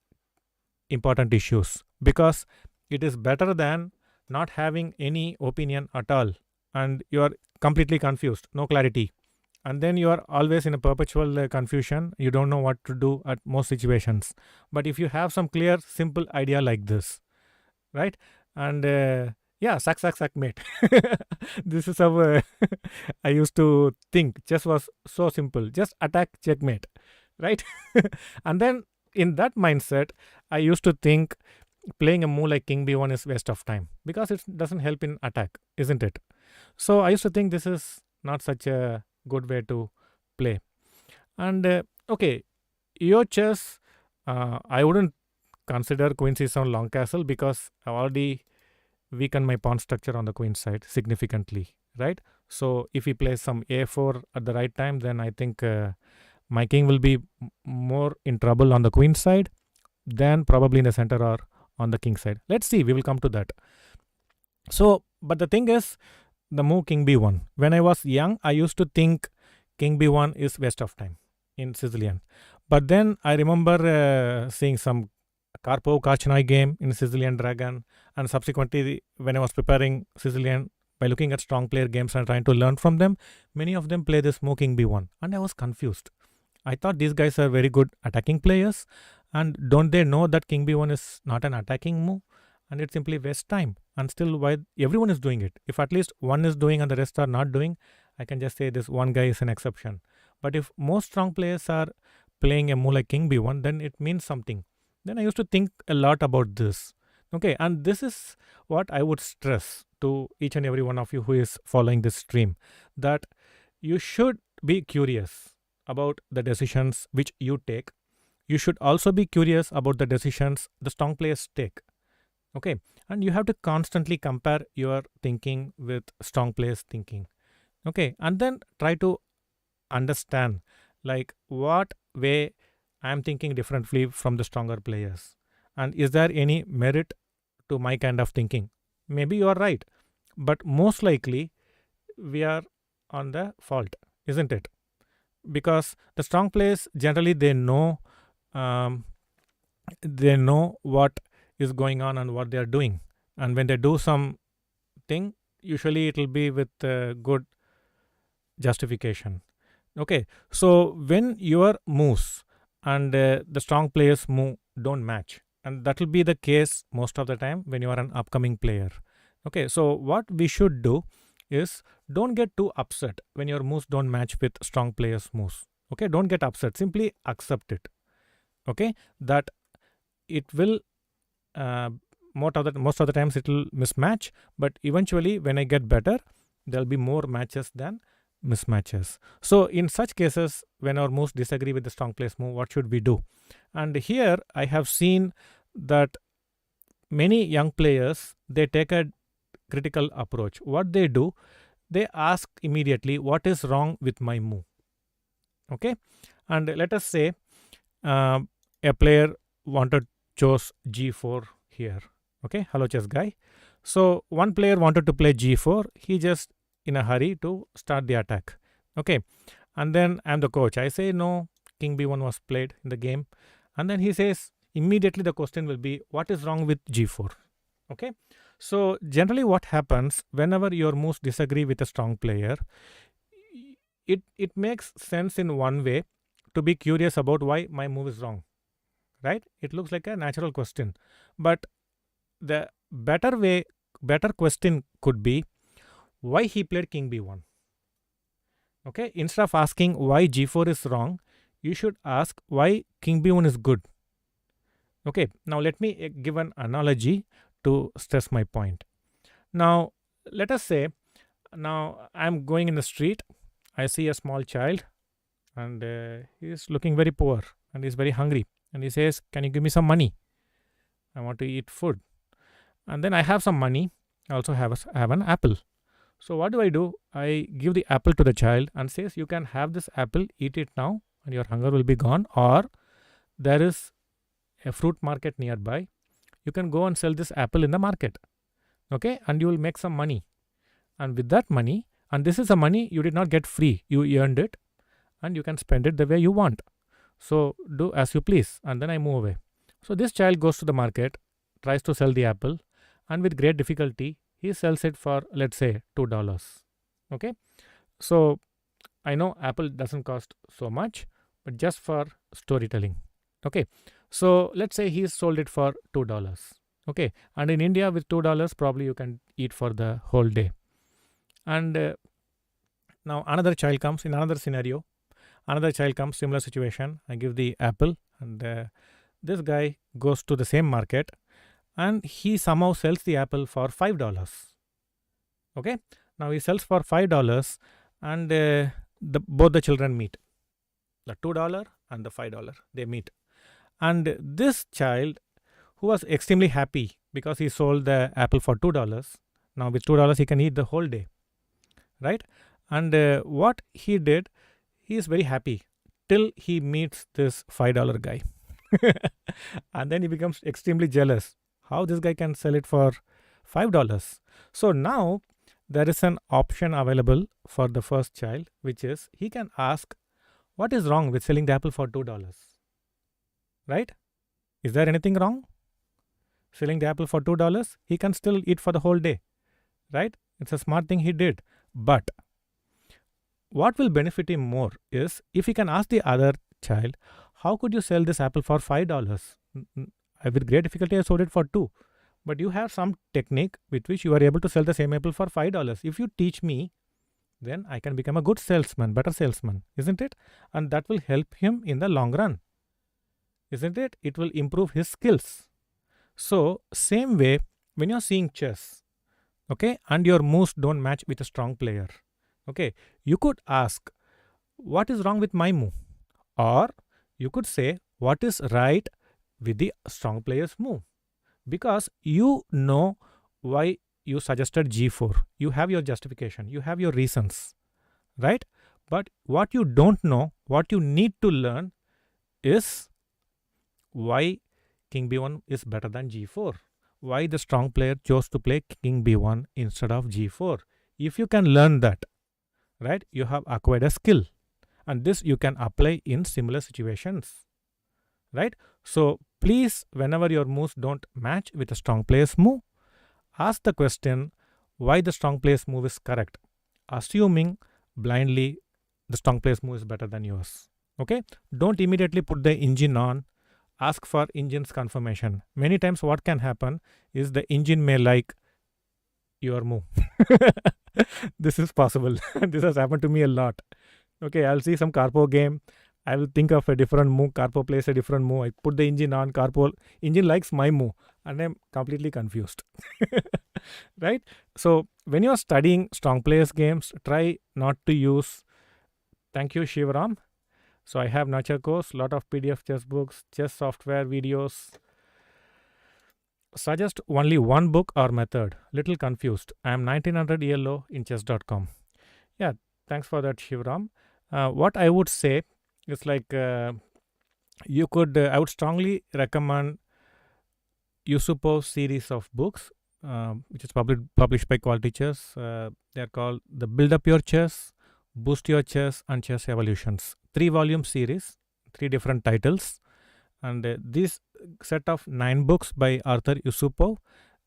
Speaker 1: important issues, because it is better than not having any opinion at all and you are completely confused, no clarity, and then you are always in a perpetual confusion. You don't know what to do at most situations. But if you have some clear simple idea like this, right, and Yeah, sack, mate. This is how I used to think. Chess was so simple. Just attack, checkmate, right? And then in that mindset, I used to think playing a move like king b1 is waste of time because it doesn't help in attack, isn't it? So I used to think this is not such a good way to play. And okay, your chess, I wouldn't consider queen c7 long castle because I already weaken my pawn structure on the queen side significantly, right? So if he plays some a4 at the right time, then I think my king will be more in trouble on the queen side than probably in the center or on the king side. Let's see, we will come to that. So, but the thing is, the move king b1. When I was young, I used to think king b1 is waste of time in Sicilian. But then I remember seeing some Karpov Kachanai game in Sicilian Dragon, and subsequently, when I was preparing Sicilian by looking at strong player games and trying to learn from them, many of them play this move king b1, and I was confused. I thought these guys are very good attacking players, and don't they know that king b1 is not an attacking move, and it simply wastes time? And still, why everyone is doing it? If at least one is doing and the rest are not doing, I can just say this one guy is an exception. But if most strong players are playing a move like king b1, then it means something. Then I used to think a lot about this. Okay, and this is what I would stress to each and every one of you who is following this stream, that you should be curious about the decisions which you take. You should also be curious about the decisions the strong players take. Okay, and you have to constantly compare your thinking with strong players' thinking. Okay, and then try to understand like what way I am thinking differently from the stronger players, and is there any merit to my kind of thinking? Maybe you are right, but most likely we are on the fault, isn't it? Because the strong players generally um, they know what is going on and what they are doing, and when they do something, usually it will be with good justification. Okay, so when your moves and the strong players move don't match, and that will be the case most of the time when you are an upcoming player. Okay, so what we should do is don't get too upset when your moves don't match with strong players moves. Okay, don't get upset, simply accept it. Okay, that it will most of the times it will mismatch, but eventually when I get better, there'll be more matches than mismatches. So in such cases, when our moves disagree with the strong players move, what should we do? And here I have seen that many young players, they take a critical approach. What they do, they ask immediately, what is wrong with my move? Okay, and let us say a player wanted chose g4 here. Okay, hello chess guy. So one player wanted to play g4. He just in a hurry to start the attack. Okay, and then I'm the coach. I say no, king b1 was played in the game, and then he says immediately the question will be, what is wrong with g4? Okay, so generally what happens whenever your moves disagree with a strong player, it makes sense in one way to be curious about why my move is wrong, right? It looks like a natural question, but the better question could be why he played king b1. Okay, instead of asking why g4 is wrong, you should ask why king b1 is good. Okay, now let me give an analogy to stress my point. Now let us say, now I'm going in the street, I see a small child, and he is looking very poor and he's very hungry, and he says, can you give me some money? I want to eat food. And then I have some money, I also have an apple. So what do? I give the apple to the child and says, you can have this apple, eat it now, and your hunger will be gone. Or there is a fruit market nearby. You can go and sell this apple in the market. Okay, and you will make some money. And with that money, and this is a money you did not get free, you earned it, and you can spend it the way you want. So do as you please, and then I move away. So this child goes to the market, tries to sell the apple, and with great difficulty, he sells it for, let's say, $2. Okay, so I know apple doesn't cost so much, but just for storytelling. Okay, so let's say he sold it for $2. Okay, and in India with $2 probably you can eat for the whole day. And now another child comes in another scenario. Another child comes, similar situation. I give the apple, and this guy goes to the same market, and he somehow sells the apple for $5. Okay, now he sells for $5, and both the children meet. The $2 and the $5, they meet, and this child, who was extremely happy because he sold the apple for $2. Now with $2 he can eat the whole day, right? And what he did, he is very happy till he meets this $5 guy. And then he becomes extremely jealous. How this guy can sell it for $5? So now there is an option available for the first child, which is he can ask, what is wrong with selling the apple for $2? Right? Is there anything wrong? Selling the apple for $2, he can still eat for the whole day. Right? It's a smart thing he did. But what will benefit him more is if he can ask the other child, how could you sell this apple for $5? With great difficulty I sold it for $2. But you have some technique with which you are able to sell the same apple for $5. If you teach me, then I can become a good salesman, better salesman, isn't it? And that will help him in the long run, isn't it? It will improve his skills. So same way, when you're seeing chess, okay, and your moves don't match with a strong player, okay, you could ask, what is wrong with my move? Or you could say, what is right with the strong player's move? Because you know why you suggested G4. You have your justification. You have your reasons, right? But what you don't know, what you need to learn is why King B1 is better than G4. Why the strong player chose to play King B1 instead of G4. If you can learn that, right, you have acquired a skill. And this you can apply in similar situations, right? So please, whenever your moves don't match with a strong player's move, ask the question why the strong player's move is correct, assuming blindly the strong player's move is better than yours. Okay? Don't immediately put the engine on. Ask for engine's confirmation. Many times what can happen is the engine may like your move. This is possible. This has happened to me a lot. Okay, I'll see some Carpo game. I will think of a different move. Carpo plays a different move. I put the engine on. Carpo engine likes my move, and I'm completely confused. Right? So when you are studying strong players games, try not to use. Thank you, Shivaram. So I have Nurture course, lot of PDF chess books, chess software videos. Suggest only one book or method. Little confused. I am 1900 ELO in chess.com. Yeah, thanks for that, Shivaram. What I would say is like you could. I would strongly recommend Yusupov's series of books, which is published by Quality Chess. They are called the Build Up Your Chess, Boost Your Chess, and Chess Evolutions. 3-volume series, 3 different titles, and this set of 9 books by Arthur Yusupov.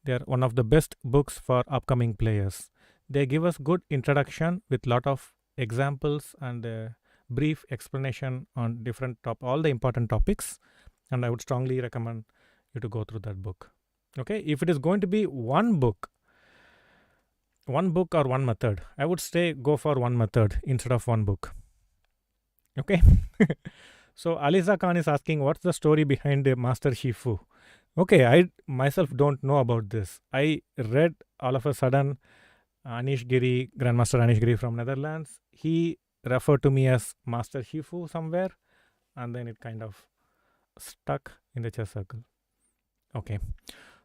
Speaker 1: They are one of the best books for upcoming players. They give us good introduction with lot of examples and brief explanation on all the important topics, and I would strongly recommend you to go through that book. Okay, if it is going to be one book or one method, I would say go for one method instead of one book. Okay. So Aliza Khan is asking, what's the story behind Master Shifu? Okay, I myself don't know about this. I read all of a sudden Anish Giri, Grandmaster Anish Giri from Netherlands. He referred to me as Master Shifu somewhere, and then it kind of stuck in the chess circle. Okay,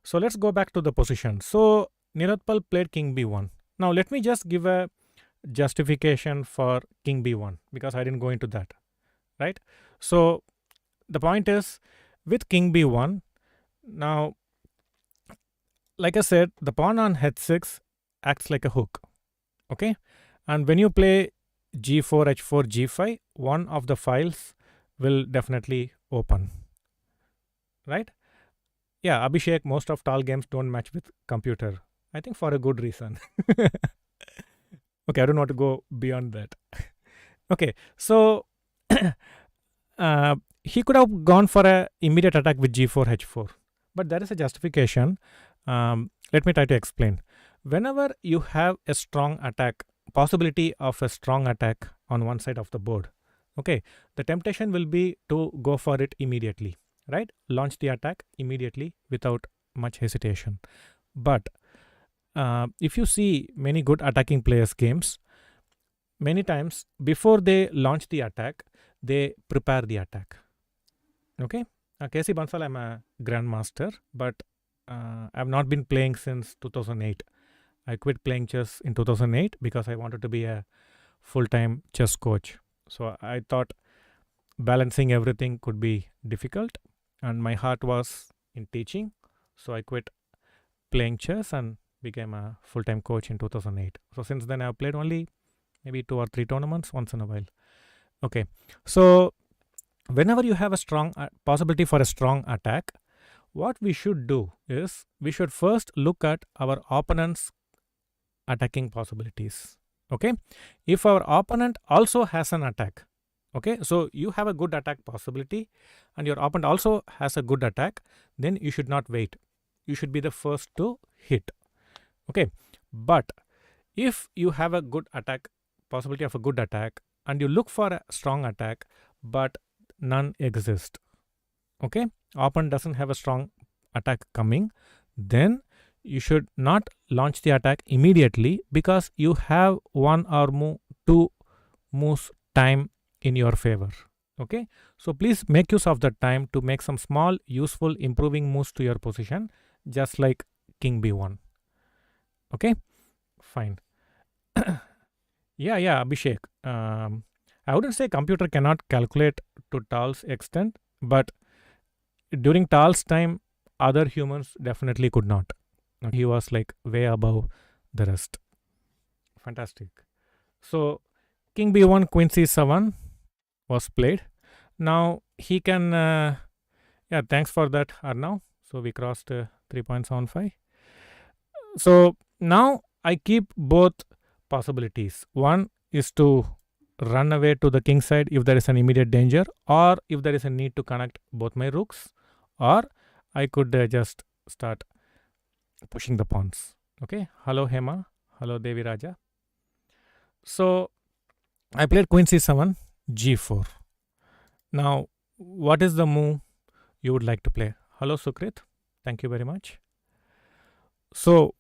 Speaker 1: so let's go back to the position. So Nirotpal played King B1. Now let me just give a justification for King B1 because I didn't go into that, right? So the point is with King B1, now like I said, the pawn on H6 acts like a hook, okay? And when you play G4, H4, G5, one of the files will definitely open, right? Yeah, Abhishek, most of tall games don't match with computer. I think for a good reason. Okay, I don't want to go beyond that. Okay, so he could have gone for an immediate attack with G4, H4. But there is a justification. Let me try to explain. Whenever you have a strong attack, possibility of a strong attack on one side of the board, okay, the temptation will be to go for it immediately, right? Launch the attack immediately without much hesitation. But if you see many good attacking players games, many times before they launch the attack, they prepare the attack. Okay, KC Bansal, I'm a grandmaster, but I've not been playing since 2008. I quit playing chess in 2008 because I wanted to be a full-time chess coach. So I thought balancing everything could be difficult, and my heart was in teaching. So I quit playing chess and became a full-time coach in 2008. So since then, I've played only maybe 2 or 3 tournaments once in a while. Okay, so whenever you have a strong possibility for a strong attack, what we should do is we should first look at our opponent's attacking possibilities. Okay, if our opponent also has an attack, okay, so you have a good attack possibility and your opponent also has a good attack, then you should not wait. You should be the first to hit. Okay, but if you have a good attack possibility of a good attack and you look for a strong attack but none exist, okay, opponent doesn't have a strong attack coming, then you should not launch the attack immediately because you have one or two moves time in your favor. Okay, so please make use of that time to make some small useful improving moves to your position, just like king b1. Okay, fine. Yeah, Abhishek. I wouldn't say computer cannot calculate to Tal's extent, but during Tal's time, other humans definitely could not. He was like way above the rest. Fantastic. So king b1, queen c7 was played. Now he can, yeah, thanks for that, Arnav. So we crossed 3.75. So now I keep both possibilities. One is to run away to the king side if there is an immediate danger, or if there is a need to connect both my rooks, or I could just start pushing the pawns. Okay, hello Hema, hello Devi Raja. So I played queen c7, g4. Now, what is the move you would like to play? Hello Sukrit, thank you very much. So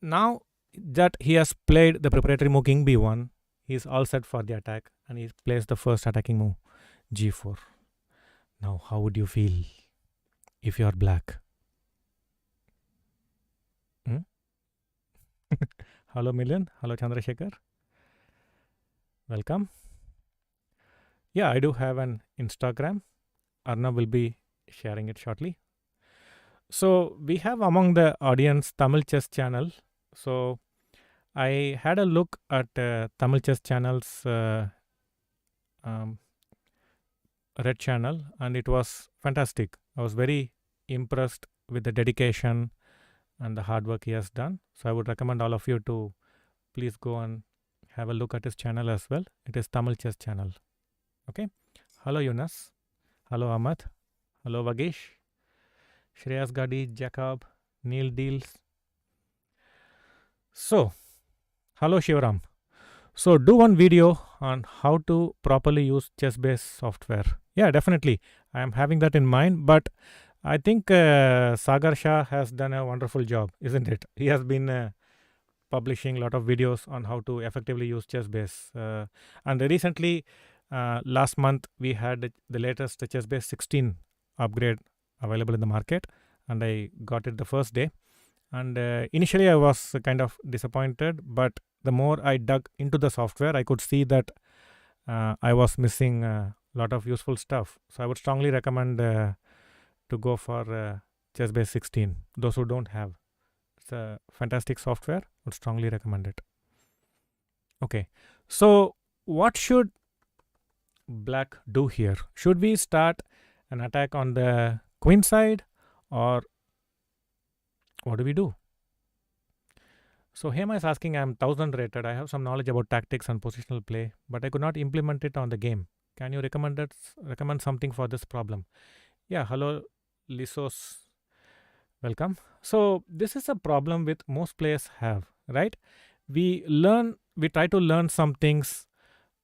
Speaker 1: now that he has played the preparatory move king b1, he is all set for the attack and he plays the first attacking move g4. Now, how would you feel if you are black? Hello Milian, hello Chandrasekhar. Welcome. Yeah, I do have an Instagram. Arnav will be sharing it shortly. So we have among the audience Tamil Chess channel. So I had a look at Tamil Chess channel's red channel and it was fantastic. I was very impressed with the dedication and the hard work he has done. So I would recommend all of you to please go and have a look at his channel as well. It is Tamil Chess channel. Okay. Hello Yunus. Hello Ahmad. Hello Vagesh. Shreyas Gadi, Jacob, Neil Deals. So, hello Shivaram. So, do one video on how to properly use chess-based software. Yeah, definitely. I am having that in mind, but I think Sagar Shah has done a wonderful job, isn't it? He has been publishing a lot of videos on how to effectively use chess-based. And recently, last month, we had the latest chess-based 16 upgrade available in the market, and I got it the first day. And initially, I was kind of disappointed, but the more I dug into the software, I could see that I was missing a lot of useful stuff. So I would strongly recommend to go for chess-based 16. Those who don't have, it's a fantastic software. Would strongly recommend it. Okay, so what should black do here? Should we start an attack on the queen side, or what do we do? So Hema is asking, I'm 1000 rated. I have some knowledge about tactics and positional play, but I could not implement it on the game. Can you recommend something for this problem? Yeah, hello Lisos. Welcome. So this is a problem with most players have, right? We try to learn some things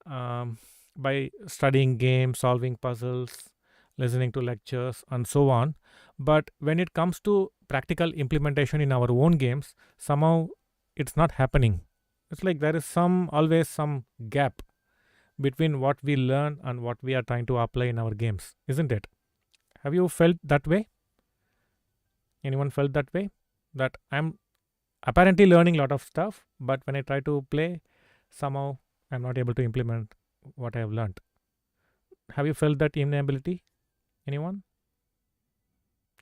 Speaker 1: um, by studying games, solving puzzles, listening to lectures, and so on. But when it comes to practical implementation in our own games, somehow it's not happening. It's like there is always some gap between what we learn and what we are trying to apply in our games, isn't it? Have you felt that way? Anyone felt that way? That I'm apparently learning a lot of stuff, but when I try to play, somehow I'm not able to implement what I have learned. Have you felt that inability? Anyone?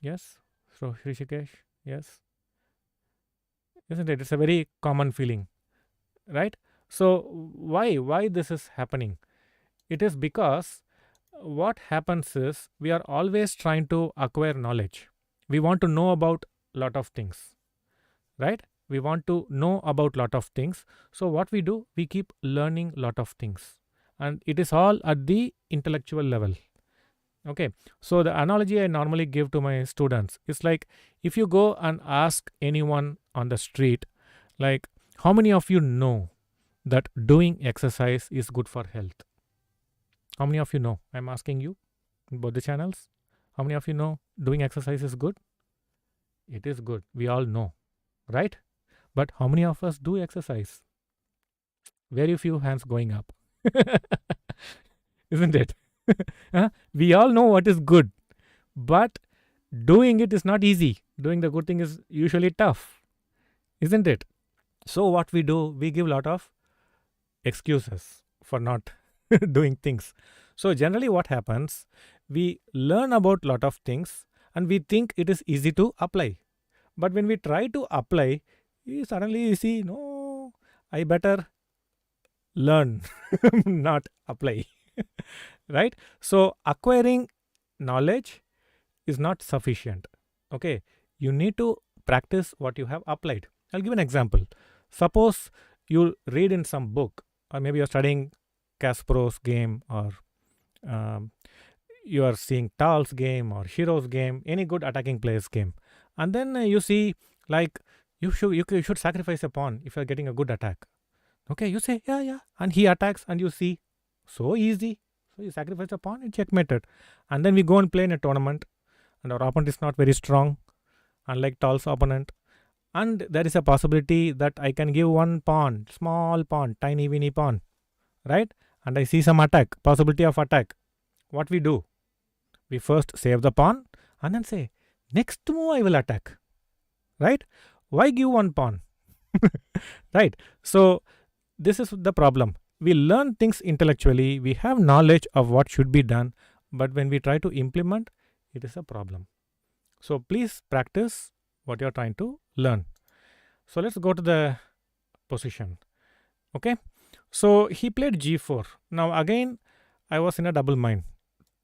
Speaker 1: Yes. So Rishikesh, yes, isn't it? It's a very common feeling, right? So why this is happening? It is because what happens is we are always trying to acquire knowledge. We want to know about lot of things, right? We want to know about lot of things. So what we do, we keep learning lot of things, and it is all at the intellectual level. Okay, so the analogy I normally give to my students is like, if you go and ask anyone on the street, like, how many of you know that doing exercise is good for health? How many of you know? I'm asking you in both the channels. How many of you know doing exercise is good? It is good. We all know, right? But how many of us do exercise? Very few hands going up. Isn't it? Huh? We all know what is good, but doing it is not easy. Doing the good thing is usually tough, isn't it? So what we do, we give a lot of excuses for not doing things. So generally what happens, we learn about lot of things and we think it is easy to apply. But when we try to apply, you suddenly see, no, I better learn, not apply. Right? So acquiring knowledge is not sufficient. Okay, you need to practice what you have applied. I'll give an example. Suppose you read in some book, or maybe you're studying Kasparov's game, or um, you are seeing Tal's game or Shiro's game, any good attacking player's game, and then you see, like, you should sacrifice a pawn if you're getting a good attack. Okay, you say, yeah, yeah, and he attacks, and you see, so easy. So you sacrifice a pawn and checkmated. And then we go and play in a tournament, and our opponent is not very strong, unlike Tal's opponent. And there is a possibility that I can give one pawn, small pawn, tiny weeny pawn, right? And I see some attack, possibility of attack. What we do? We first save the pawn and then say, next move I will attack, right? Why give one pawn? Right? So this is the problem. We learn things intellectually, we have knowledge of what should be done, but when we try to implement, it is a problem. So please practice what you're trying to learn. So let's go to the position. Okay. So he played g4. Now again, I was in a double mind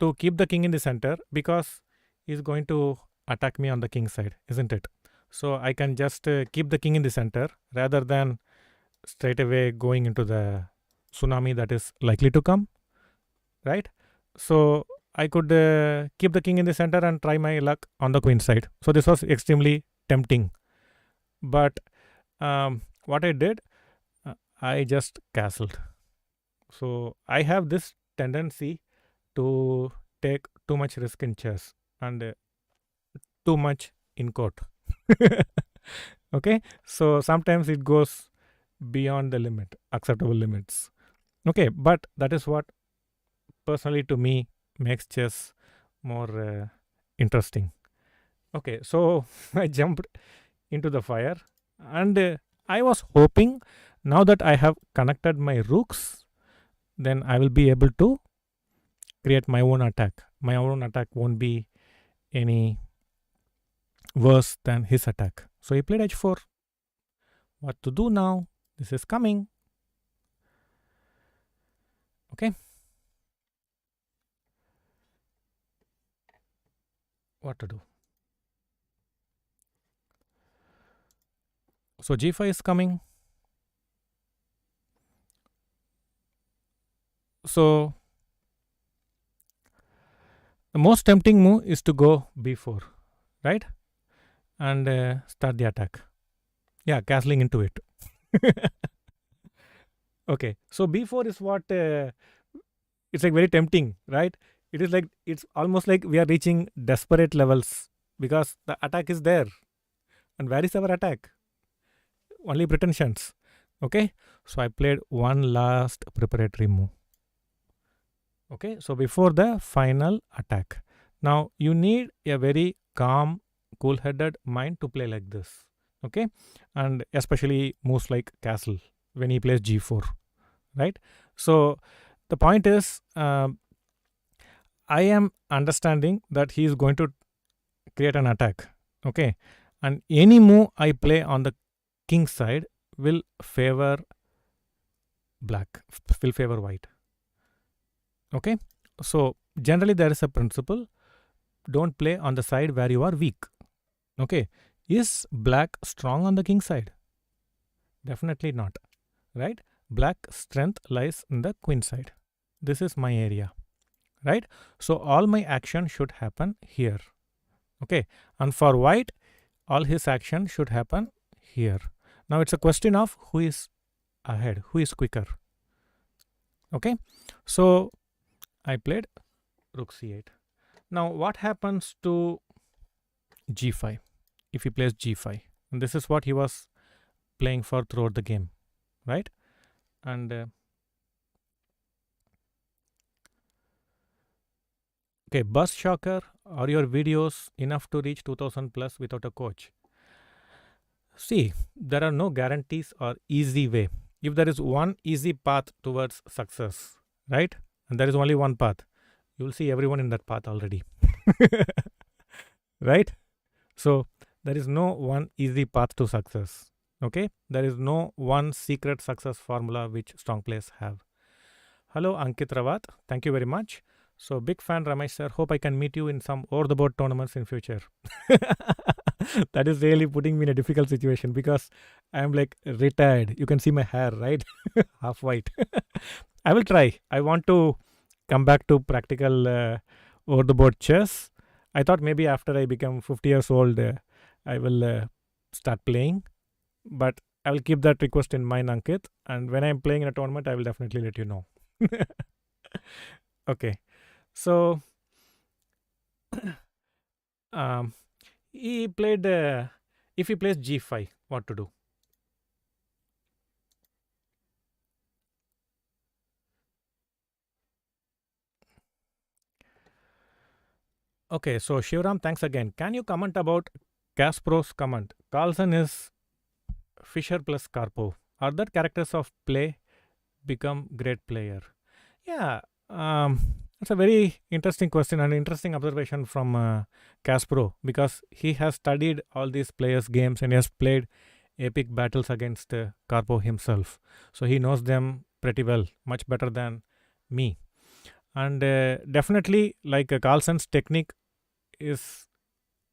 Speaker 1: to keep the king in the center because he's going to attack me on the king side, isn't it? So I can just keep the king in the center rather than straight away going into the tsunami that is likely to come, right? So I could keep the king in the center and try my luck on the queen side. So this was extremely tempting. But what I did, I just castled. So I have this tendency to take too much risk in chess and too much in court. Okay, so sometimes it goes beyond the limit, acceptable limits. Okay, but that is what personally to me makes chess more interesting. Okay, so I jumped into the fire and I was hoping now that I have connected my rooks, then I will be able to create my own attack. My own attack won't be any worse than his attack. So he played h4. What to do now? This is coming. Okay. What to do? So g5 is coming. So the most tempting move is to go b4, right? and start the attack. Yeah, castling into it. Okay, so b4 is what it's like very tempting, right? It is like it's almost like we are reaching desperate levels because the attack is there. And where is our attack? Only pretensions. Okay, so I played one last preparatory move. Okay, so before the final attack. Now you need a very calm, cool headed mind to play like this. Okay, and especially moves like castle when he plays g4, right? So the point is, I am understanding that he is going to create an attack. Okay, and any move I play on the king side will favor black, will favor white. Okay, so generally there is a principle: don't play on the side where you are weak. Okay, is black strong on the king side? Definitely not, right? Black strength lies in the queen side. This is my area, right? So all my action should happen here. Okay, and for white, all his action should happen here. Now it's a question of who is ahead, who is quicker. Okay, so I played rook c8. Now what happens to g5 if he plays g5? And this is what he was playing for throughout the game, right? And okay, bus shocker, are your videos enough to reach 2000 plus without a coach? See, there are no guarantees or easy way. If there is one easy path towards success, right? And there is only one path, you will see everyone in that path already. Right? So there is no one easy path to success. Okay, there is no one secret success formula which strong players have. Hello Ankit Rawat, thank you very much. So big fan Ramesh sir, hope I can meet you in some over the board tournaments in future. That is really putting me in a difficult situation because I am like retired. You can see my hair, right? Half white. I will try. I want to come back to practical over the board chess. I thought maybe after I become 50 years old, I will start playing. But I will keep that request in mind, Ankit. And when I'm playing in a tournament, I will definitely let you know. Okay. So he played, if he plays g5, what to do? Okay, so Shivram, thanks again. Can you comment about Kasparov's comment? Carlsen is Fischer plus Karpov. Are that characters of play become great player? Yeah, it's a very interesting question and interesting observation from Kasparov because he has studied all these players' games and he has played epic battles against Karpov himself. So he knows them pretty well, much better than me. And definitely, like Carlsen's technique is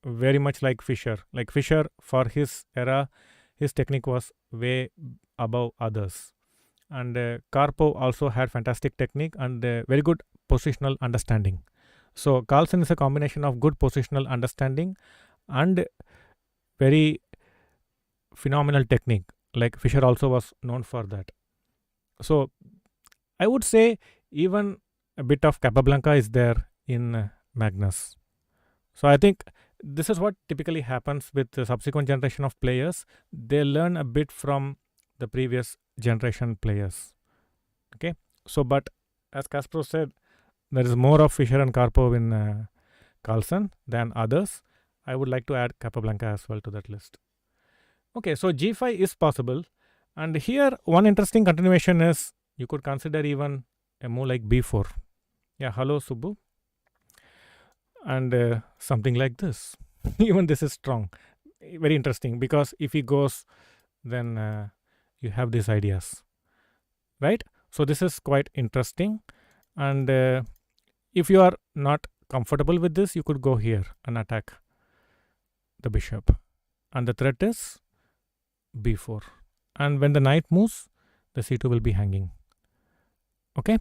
Speaker 1: very much like Fischer. Like Fischer, for his era, his technique was way above others. And Karpov also had fantastic technique and very good positional understanding. So Carlsen is a combination of good positional understanding and very phenomenal technique. Like Fischer also was known for that. So I would say even a bit of Capablanca is there in Magnus. So I think this is what typically happens with the subsequent generation of players. They learn a bit from the previous generation players. Okay. So, but as Kasparov said, there is more of Fischer and Karpov in Carlsen than others. I would like to add Capablanca as well to that list. Okay, so g5 is possible. And here, one interesting continuation is you could consider even a move like b4. Yeah, hello Subbu. And something like this. Even this is strong. Very interesting because if he goes, then you have these ideas, right? So this is quite interesting. And if you are not comfortable with this, you could go here and attack the bishop. And the threat is b4. And when the knight moves, the c2 will be hanging. Okay.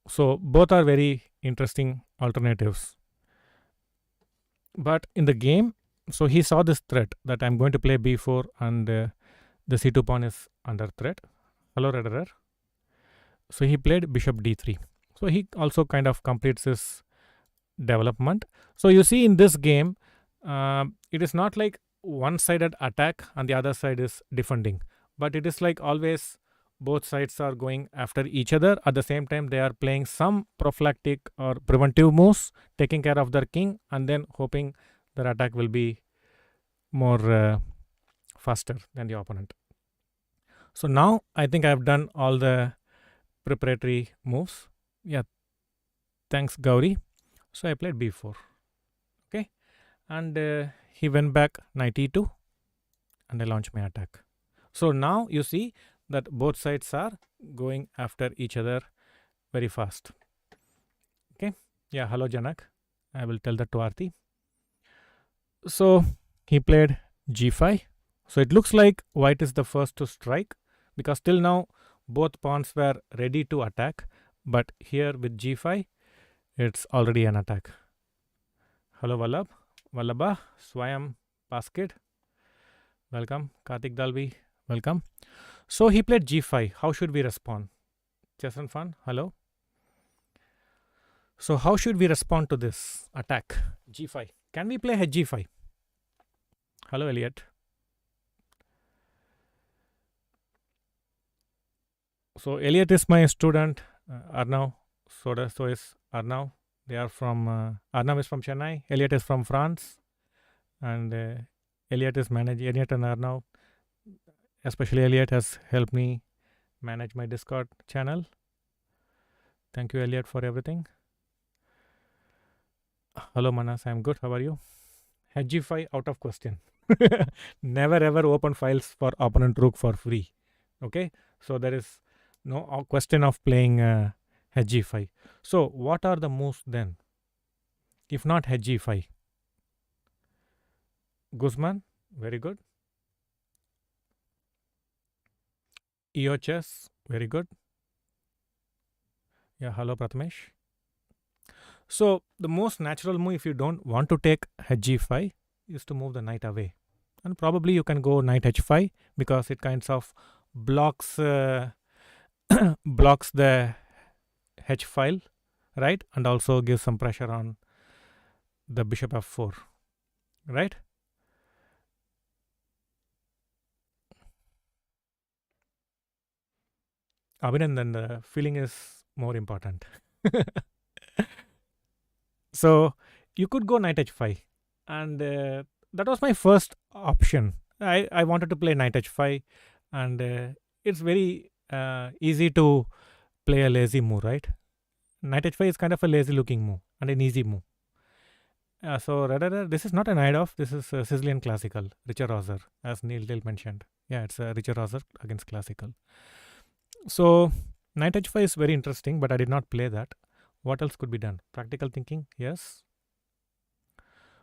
Speaker 1: So both are very interesting alternatives. But in the game, So he saw this threat that I'm going to play b4 and the c2 pawn is under threat. Hello, Redderer. So he played bishop d3. So he also kind of completes his development. So you see in this game, it is not like one-sided attack and the other side is defending, but it is like always both sides are going after each other. At the same time, they are playing some prophylactic or preventive moves, taking care of their king, and then hoping their attack will be more faster than the opponent. So now I think I've done all the preparatory moves. Yeah, thanks Gauri. So I played b4. Okay, and he went back knight e2 and I launched my attack. So now you see that both sides are going after each other very fast. Okay, yeah, hello Janak. I will tell that to Aarti. So he played g5. So it looks like white is the first to strike because till now both pawns were ready to attack, but here with g5 it's already an attack. Hello Vallabha, Swayam Basket, welcome. Karthik Dalvi, welcome. So he played g5. How should we respond? Chesan Fan, hello. So how should we respond to this attack? g5. Can we play h5? Hello Elliot. So Elliot is my student. Arnav, so is Arnav. They are from Arnav is from Chennai. Elliot is from France, and Elliot is managing. Elliot and Arnav, especially Elliot, has helped me manage my Discord channel. Thank you, Elliot, for everything. Hello, Manas. I'm good. How are you? HG5 out of question. Never ever open files for opponent rook for free. Okay, so there is no question of playing HG5. So what are the moves then? If not HG5, Guzman, very good. EOHS, very good. Yeah, hello Prathamesh. So the most natural move if you don't want to take HG5 is to move the knight away. And probably you can go knight h5 because it kinds of blocks blocks the h file, right? And also gives some pressure on the bishop f4, right? Abhinandan, the feeling is more important. So you could go knight h5 and that was my first option. I wanted to play knight h5 and it's very easy to play a lazy move, right? Knight h5 is kind of a lazy looking move and an easy move. So this is not an Idolf, this is a Sicilian classical, Richard Roser, as Neil Dill mentioned. Yeah, it's a Richard Roser against classical. So knight h5 is very interesting, but I did not play that. What else could be done? Practical thinking, yes.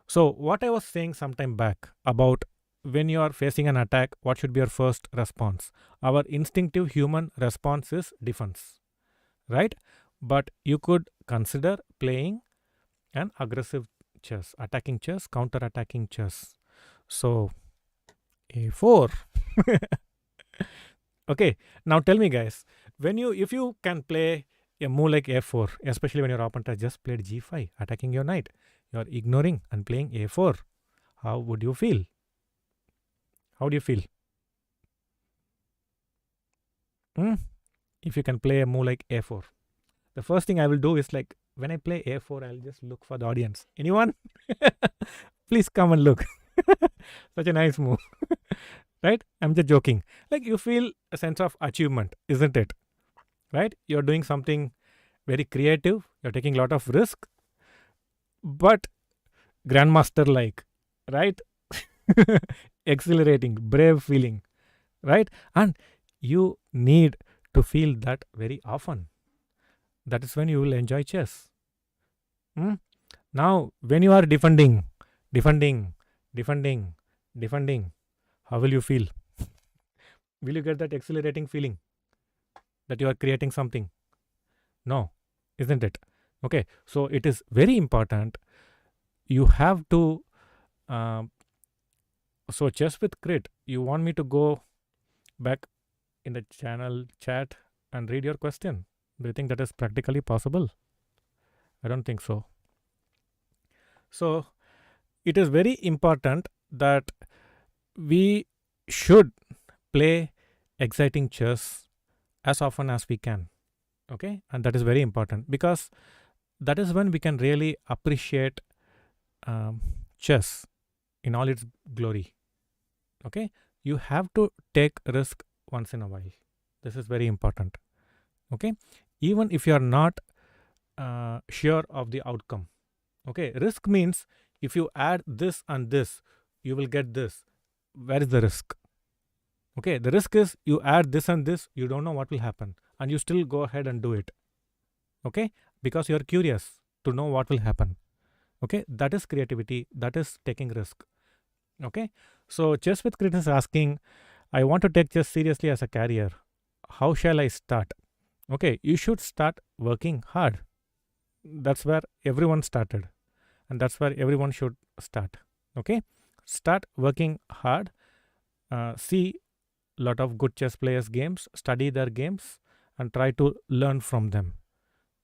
Speaker 1: So what I was saying sometime back about when you are facing an attack, what should be your first response? Our instinctive human response is defense, right? But you could consider playing an aggressive chess, attacking chess, counter-attacking chess. So a4. Okay, now tell me guys, if you can play a move like a4, especially when your opponent has just played g5, attacking your knight, you are ignoring and playing a4. How would you feel? How do you feel? If you can play a move like a4. The first thing I will do is like, when I play a4, I'll just look for the audience. Anyone? Please come and look. Such a nice move. Right? I'm just joking. Like you feel a sense of achievement, isn't it? Right? You're doing something very creative. You're taking a lot of risk. But grandmaster-like, right? Exhilarating, brave feeling, right? And you need to feel that very often. That is when you will enjoy chess. Now, when you are defending, how will you feel? Will you get that exhilarating feeling that you are creating something? No, isn't it? Okay, so it is very important. You have to So chess with crit, you want me to go back in the channel chat and read your question? Do you think that is practically possible? I don't think so. So it is very important that we should play exciting chess as often as we can. Okay, and that is very important because that is when we can really appreciate chess in all its glory. Okay, you have to take risk once in a while. This is very important. Okay, even if you are not sure of the outcome. Okay, risk means if you add this and this, you will get this. Where is the risk? Okay, the risk is you add this and this, you don't know what will happen, and you still go ahead and do it. Okay, because you are curious to know what will happen. Okay, that is creativity, that is taking risk. Okay, so chess with crit is asking, I want to take chess seriously as a career. How shall I start? Okay, you should start working hard. That's where everyone started, and that's where everyone should start. Okay, start working hard. See lot of good chess players games, study their games, and try to learn from them.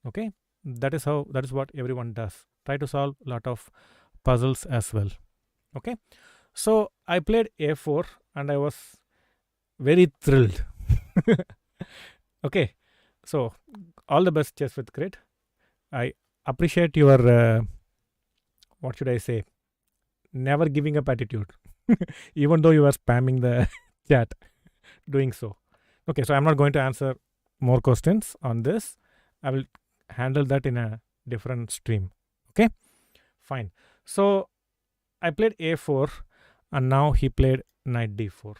Speaker 1: Okay, that is what everyone does. Try to solve a lot of puzzles as well. Okay, so I played a4 and I was very thrilled. Okay, so all the best chess with crit. I appreciate your what should I say, never giving up attitude. Even though you are spamming the chat doing so. Okay, so I'm not going to answer more questions on this. I will handle that in a different stream. Okay, fine. So I played a4 and now he played knight d4.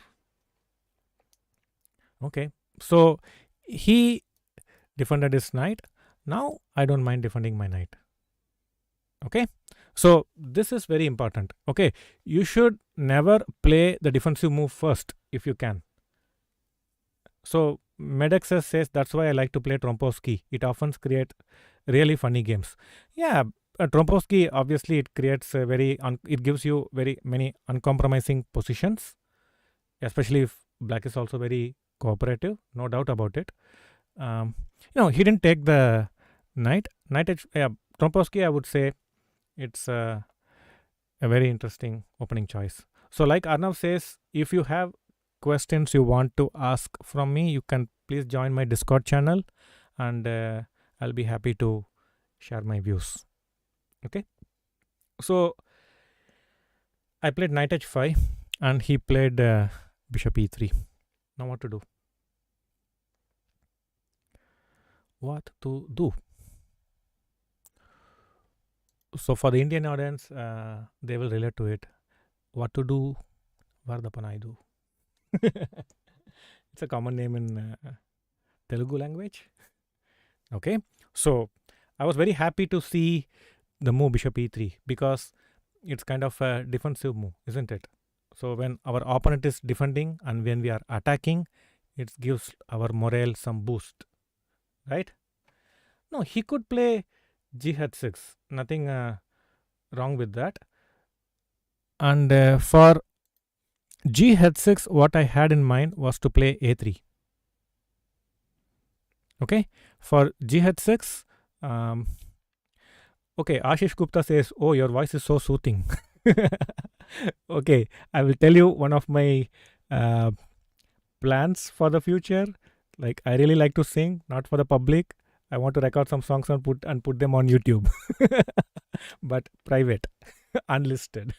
Speaker 1: Okay, so he defended his knight. Now I don't mind defending my knight. Okay, so this is very important. Okay, you should never play the defensive move first if you can. So Medexes says that's why I like to play Trompowsky. It often creates really funny games. Yeah, Trompowsky obviously it creates it gives you very many uncompromising positions, especially if black is also very cooperative. No doubt about it. He didn't take the knight. Trompowsky, I would say it's a very interesting opening choice. So like Arnav says, if you have questions you want to ask from me, you can please join my Discord channel and I'll be happy to share my views. Okay, so I played knight h5 and he played bishop e3. Now what to do? So for the Indian audience, they will relate to it. What to do? Vardapanaidu. It's a common name in Telugu language. Okay, so I was very happy to see the move bishop e3 because it's kind of a defensive move, isn't it? So when our opponent is defending and when we are attacking, it gives our morale some boost, right? No, he could play g6, nothing wrong with that. And for g6, what I had in mind was to play a3. Okay, for g6, okay, Ashish Gupta says, oh, your voice is so soothing. Okay, I will tell you one of my plans for the future. Like, I really like to sing, not for the public. I want to record some songs and put them on YouTube. But private, unlisted,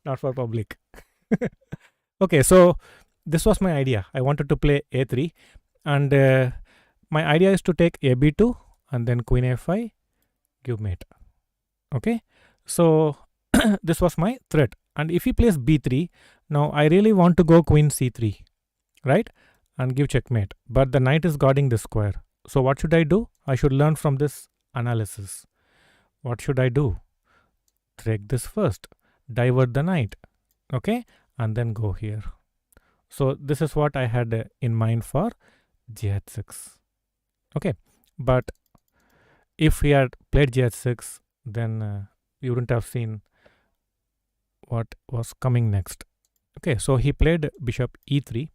Speaker 1: not for public. Okay, so this was my idea. I wanted to play a3 and my idea is to take a b2 and then queen a5, give mate. Okay, so this was my threat. And if he plays b3, now I really want to go queen c3, right? And give checkmate. But the knight is guarding the square. So what should I do? I should learn from this analysis. What should I do? Take this first. Divert the knight. Okay, and then go here. So this is what I had in mind for g6. Okay, but if he had played g6, then you wouldn't have seen what was coming next. Okay, so he played bishop e3.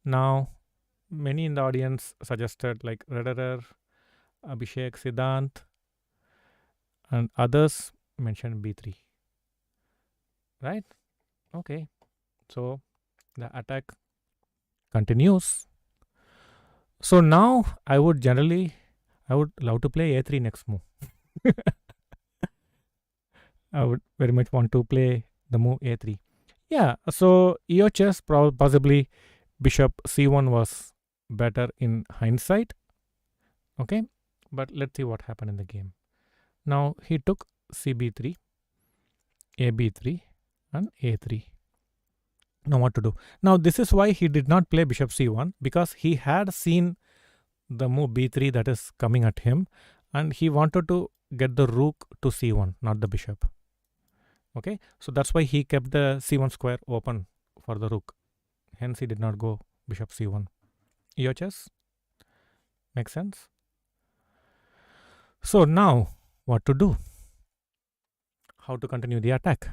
Speaker 1: Now, many in the audience suggested like Rederer, Abhishek, Siddhant, and others mentioned b3. Right? Okay, so the attack continues. So now I would love to play a3 next move. I would very much want to play the move a3. Yeah, so EOHS possibly bishop c1 was better in hindsight. Okay, but let's see what happened in the game. Now he took cb3, ab3, and a3. Now what to do? Now this is why he did not play bishop c1, because he had seen the move b3 that is coming at him, and he wanted to get the rook to c1, not the bishop. Okay, so that's why he kept the c1 square open for the rook. Hence he did not go bishop c1. EOHS? Makes sense? So now what to do? How to continue the attack?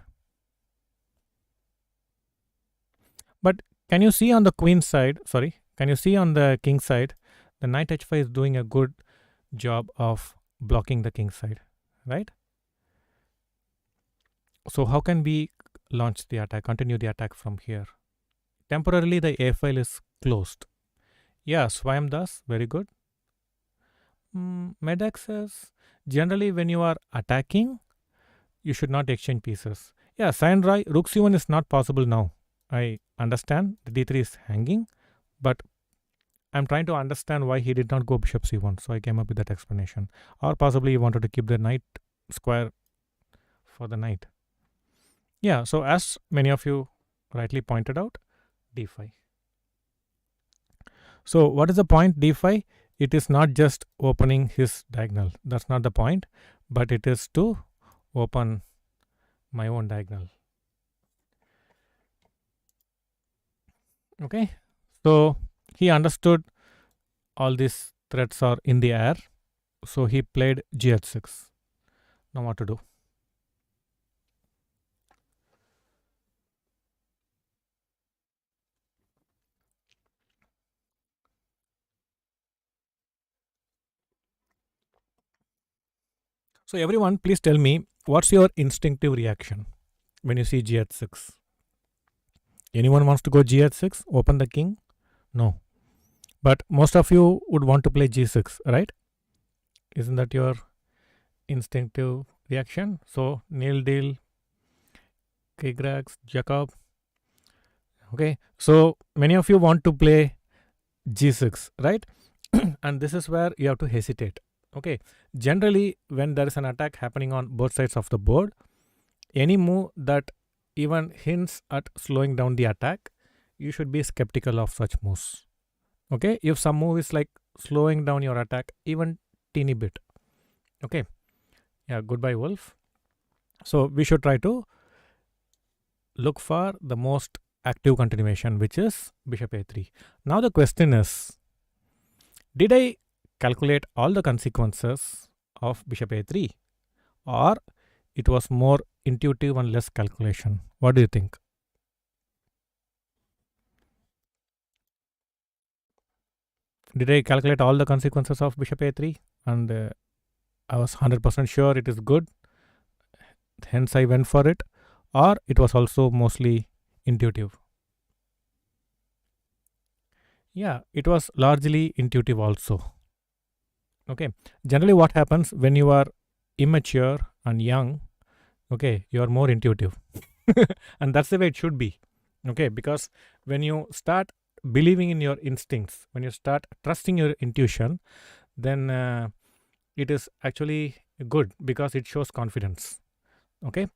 Speaker 1: But can you see on the queen side, can you see on the king side, the knight h5 is doing a good job of blocking the king side, right? So how can we launch the attack, continue the attack from here? Temporarily the a file is closed. Yeah, Swayam Das, very good. Medex says, generally when you are attacking, you should not exchange pieces. Yeah, Sayan Roy, rook c1 is not possible now. I understand the d3 is hanging, but I'm trying to understand why he did not go bishop c1. So I came up with that explanation. Or possibly he wanted to keep the knight square for the knight. Yeah, so as many of you rightly pointed out, d5. So what is the point d5? It is not just opening his diagonal. That's not the point, but it is to open my own diagonal. Okay, so he understood all these threats are in the air, so he played gh6. Now what to do? So everyone, please tell me, what's your instinctive reaction when you see gh6? Anyone wants to go gh6, open the king? No. But most of you would want to play g6, right? Isn't that your instinctive reaction? So Neil Deal, Kigrax, Jacob. Okay, so many of you want to play g6, right? And this is where you have to hesitate. Okay, generally when there is an attack happening on both sides of the board, any move that even hints at slowing down the attack, you should be skeptical of such moves. Okay, if some move is like slowing down your attack even teeny bit. Okay, yeah, goodbye wolf. So we should try to look for the most active continuation, which is bishop a3. Now the question is, did I calculate all the consequences of bishop a3, or it was more intuitive and less calculation? What do you think? Did I calculate all the consequences of bishop a3 and I was 100% sure it is good, hence I went for it, or it was also mostly intuitive? Yeah, it was largely intuitive also. Okay, generally what happens when you are immature and young, okay, you are more intuitive. And that's the way it should be. Okay, because when you start believing in your instincts, when you start trusting your intuition, then it is actually good because it shows confidence. Okay,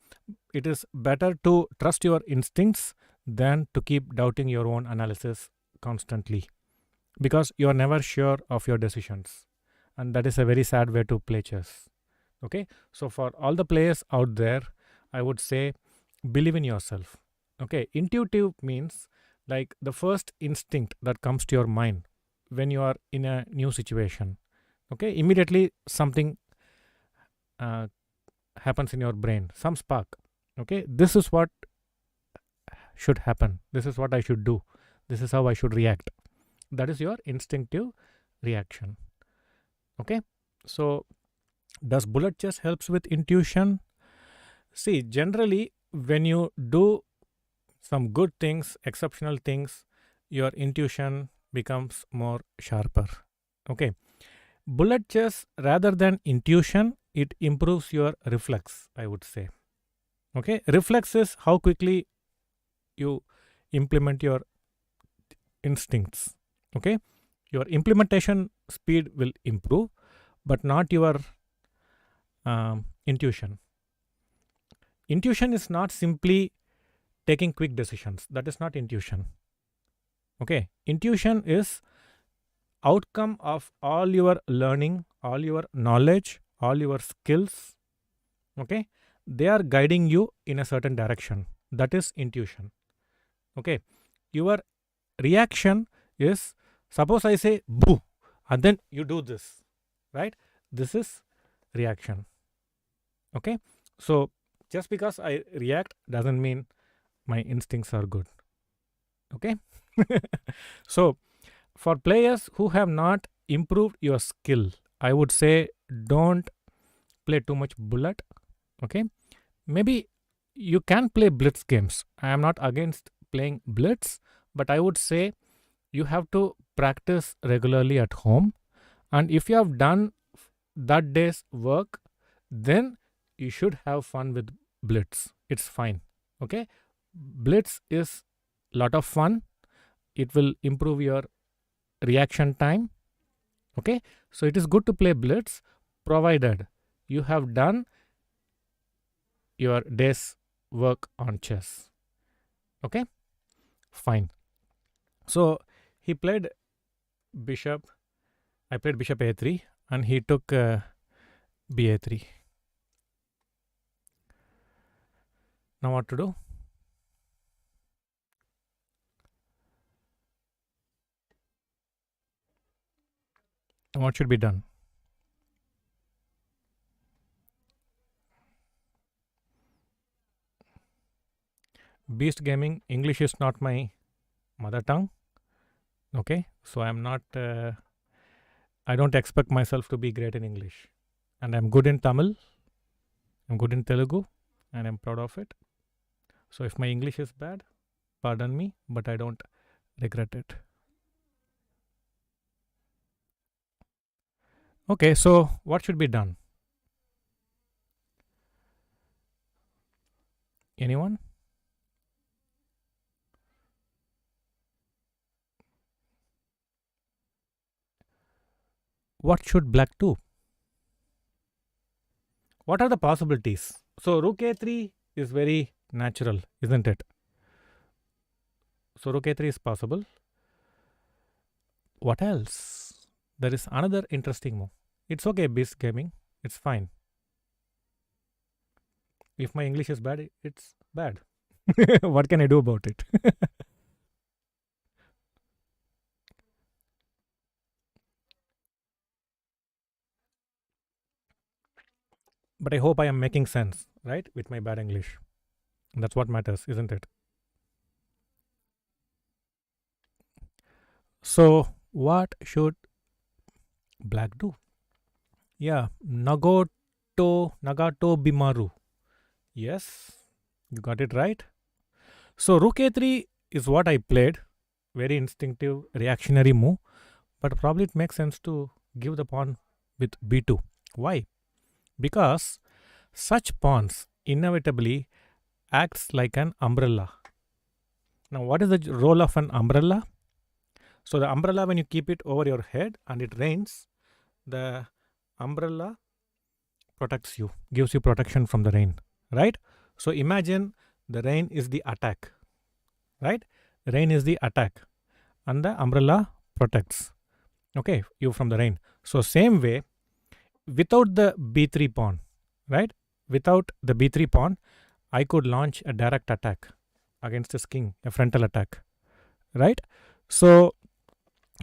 Speaker 1: it is better to trust your instincts than to keep doubting your own analysis constantly, because you are never sure of your decisions, and that is a very sad way to play chess. Okay, so for all the players out there, I would say believe in yourself. Okay, intuitive means like the first instinct that comes to your mind when you are in a new situation. Okay, immediately something happens in your brain, some spark. Okay, this is what should happen. This is what I should do. This is how I should react. That is your instinctive reaction. Okay. So does bullet chess helps with intuition? See, generally when you do some good things, exceptional things, your intuition becomes more sharper. Okay. Bullet chess, rather than intuition, it improves your reflex, I would say. Okay. Reflex is how quickly you implement your instincts. Okay. Your implementation speed will improve, but not your intuition. Intuition is not simply taking quick decisions. That is not intuition. Okay. Intuition is outcome of all your learning, all your knowledge, all your skills. Okay. They are guiding you in a certain direction. That is intuition. Okay. Your reaction is, suppose I say boo, and then you do this, right? This is reaction. Okay. So just because I react doesn't mean my instincts are good. Okay. So for players who have not improved your skill, I would say don't play too much bullet. Okay. Maybe you can play blitz games. I am not against playing blitz, but I would say you have to practice regularly at home. And if you have done that day's work, then you should have fun with blitz. It's fine. Okay. Blitz is a lot of fun. It will improve your reaction time. Okay. So it is good to play blitz provided you have done your day's work on chess. Okay. Fine. So he played bishop. I played bishop a3 and he took ba3. Now what to do? What should be done? Beast Gaming, English is not my mother tongue. Okay, so I'm not, I don't expect myself to be great in English. And I'm good in Tamil, I'm good in Telugu, and I'm proud of it. So if my English is bad, pardon me, but I don't regret it. Okay, so what should be done? Anyone? What should black do? What are the possibilities? So rook a3 is very natural, isn't it? So rook a3 is possible. What else? There is another interesting move. It's okay, Beast Gaming. It's fine. If my English is bad, it's bad. What can I do about it? But I hope I am making sense, right? With my bad English. That's what matters, isn't it? So what should black do? Yeah, Nagato Bimaru. Yes, you got it right. So rook a3 is what I played. Very instinctive reactionary move. But probably it makes sense to give the pawn with b2. Why? Because such pawns inevitably acts like an umbrella. Now what is the role of an umbrella? So the umbrella, when you keep it over your head and it rains, the umbrella protects you, gives you protection from the rain, right? So imagine the rain is the attack, right? Rain is the attack and the umbrella protects, okay, you from the rain. So same way, without the b3 pawn, right? Without the b3 pawn, I could launch a direct attack against this king, a frontal attack, right? So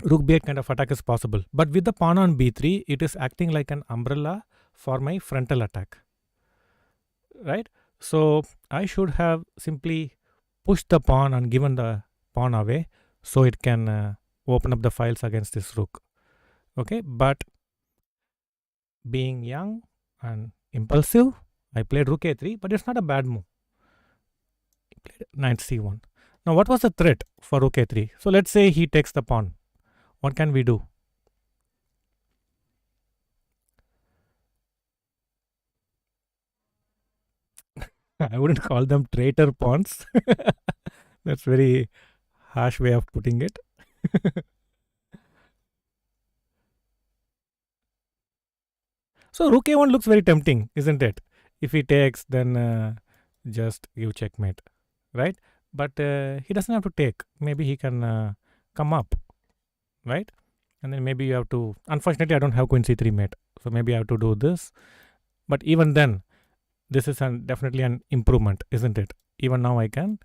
Speaker 1: rook b8 kind of attack is possible. But with the pawn on b3, it is acting like an umbrella for my frontal attack, right? So I should have simply pushed the pawn and given the pawn away so it can open up the files against this rook. Okay, but being young and impulsive, I played rook a3, but it's not a bad move. He played knight c1. Now, what was the threat for rook a3? So, let's say he takes the pawn. What can we do? I wouldn't call them traitor pawns. That's very harsh way of putting it. So rook a1 looks very tempting, isn't it? If he takes, then just give checkmate, right? But he doesn't have to take. Maybe he can come up, right? And then maybe you have to. Unfortunately, I don't have queen c3 mate, so maybe I have to do this. But even then, this is definitely an improvement, isn't it? Even now, I can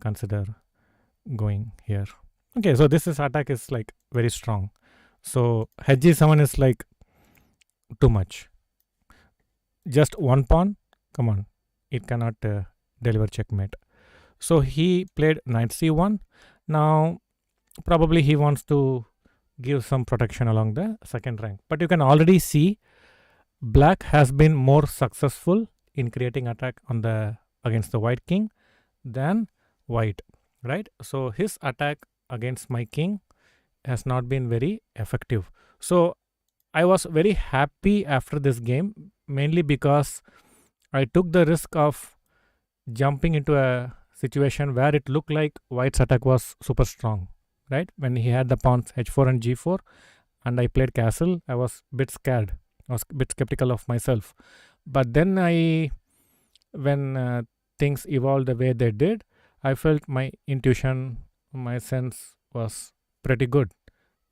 Speaker 1: consider going here. Okay, so this attack is like very strong. So hg7 is like too much. Just one pawn, come on, it cannot deliver checkmate. So he played knight c1. Now probably he wants to give some protection along the second rank, but you can already see black has been more successful in creating attack on the against the white king than white, right? So his attack against my king has not been very effective. So I was very happy after this game, mainly because I took the risk of jumping into a situation where it looked like white's attack was super strong, right? When he had the pawns h4 and g4 and I played castle, I was a bit scared. I was a bit skeptical of myself. But then when things evolved the way they did, I felt my intuition, my sense was pretty good,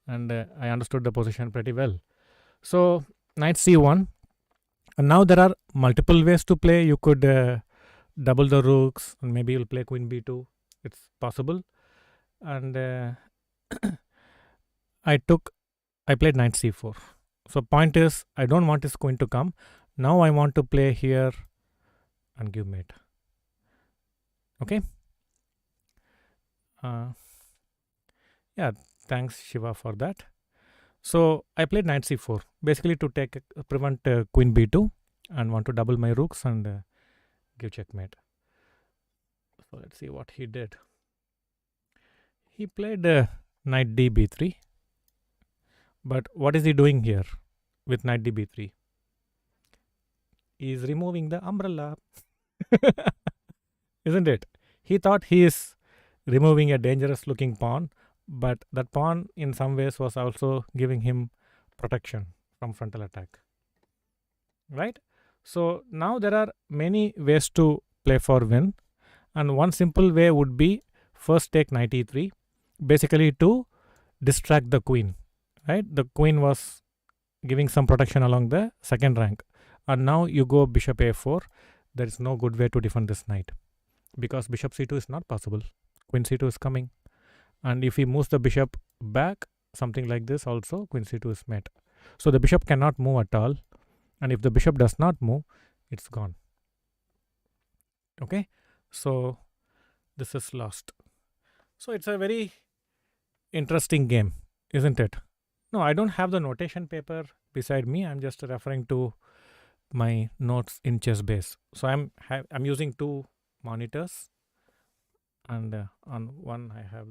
Speaker 1: and I understood the position pretty well. So knight c1, and now there are multiple ways to play. You could double the rooks, and maybe you'll play queen b2. It's possible. And I played knight c4. So point is, I don't want his queen to come. Now I want to play here and give mate. Okay. Yeah, thanks Shiva for that. So I played knight c4, basically to prevent queen b2, and want to double my rooks and give checkmate. So let's see what he did. He played knight d b3. But what is he doing here with knight d b3? He is removing the umbrella. Isn't it? He thought he is removing a dangerous looking pawn, but that pawn in some ways was also giving him protection from frontal attack. Right? So now there are many ways to play for win, and one simple way would be first take knight e3, basically to distract the queen. Right? The queen was giving some protection along the second rank, and now you go bishop a4. There is no good way to defend this knight because bishop c2 is not possible. Queen c2 is coming, and if he moves the bishop back, something like this also, queen c2 is met. So the bishop cannot move at all, and if the bishop does not move, it's gone. Okay, so this is lost. So it's a very interesting game, isn't it? No, I don't have the notation paper beside me. I'm just referring to my notes in ChessBase. So I'm using two monitors, and on one I have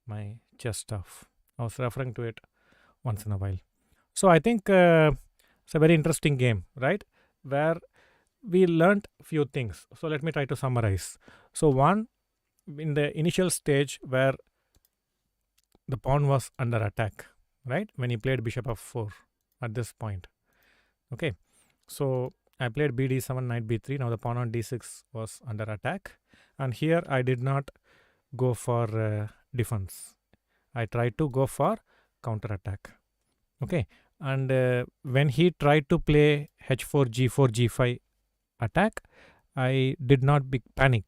Speaker 1: my chess stuff. I was referring to it once in a while. So I think it's a very interesting game, right? Where we learned few things. So let me try to summarize. So one, in the initial stage where the pawn was under attack, right? When he played bishop f4 at this point. Okay. So I played bd7, knight b3. Now the pawn on d6 was under attack. And here I did not go for defense. I tried to go for counter attack. Okay. And when he tried to play h4, g4, g5 attack, I did not panic.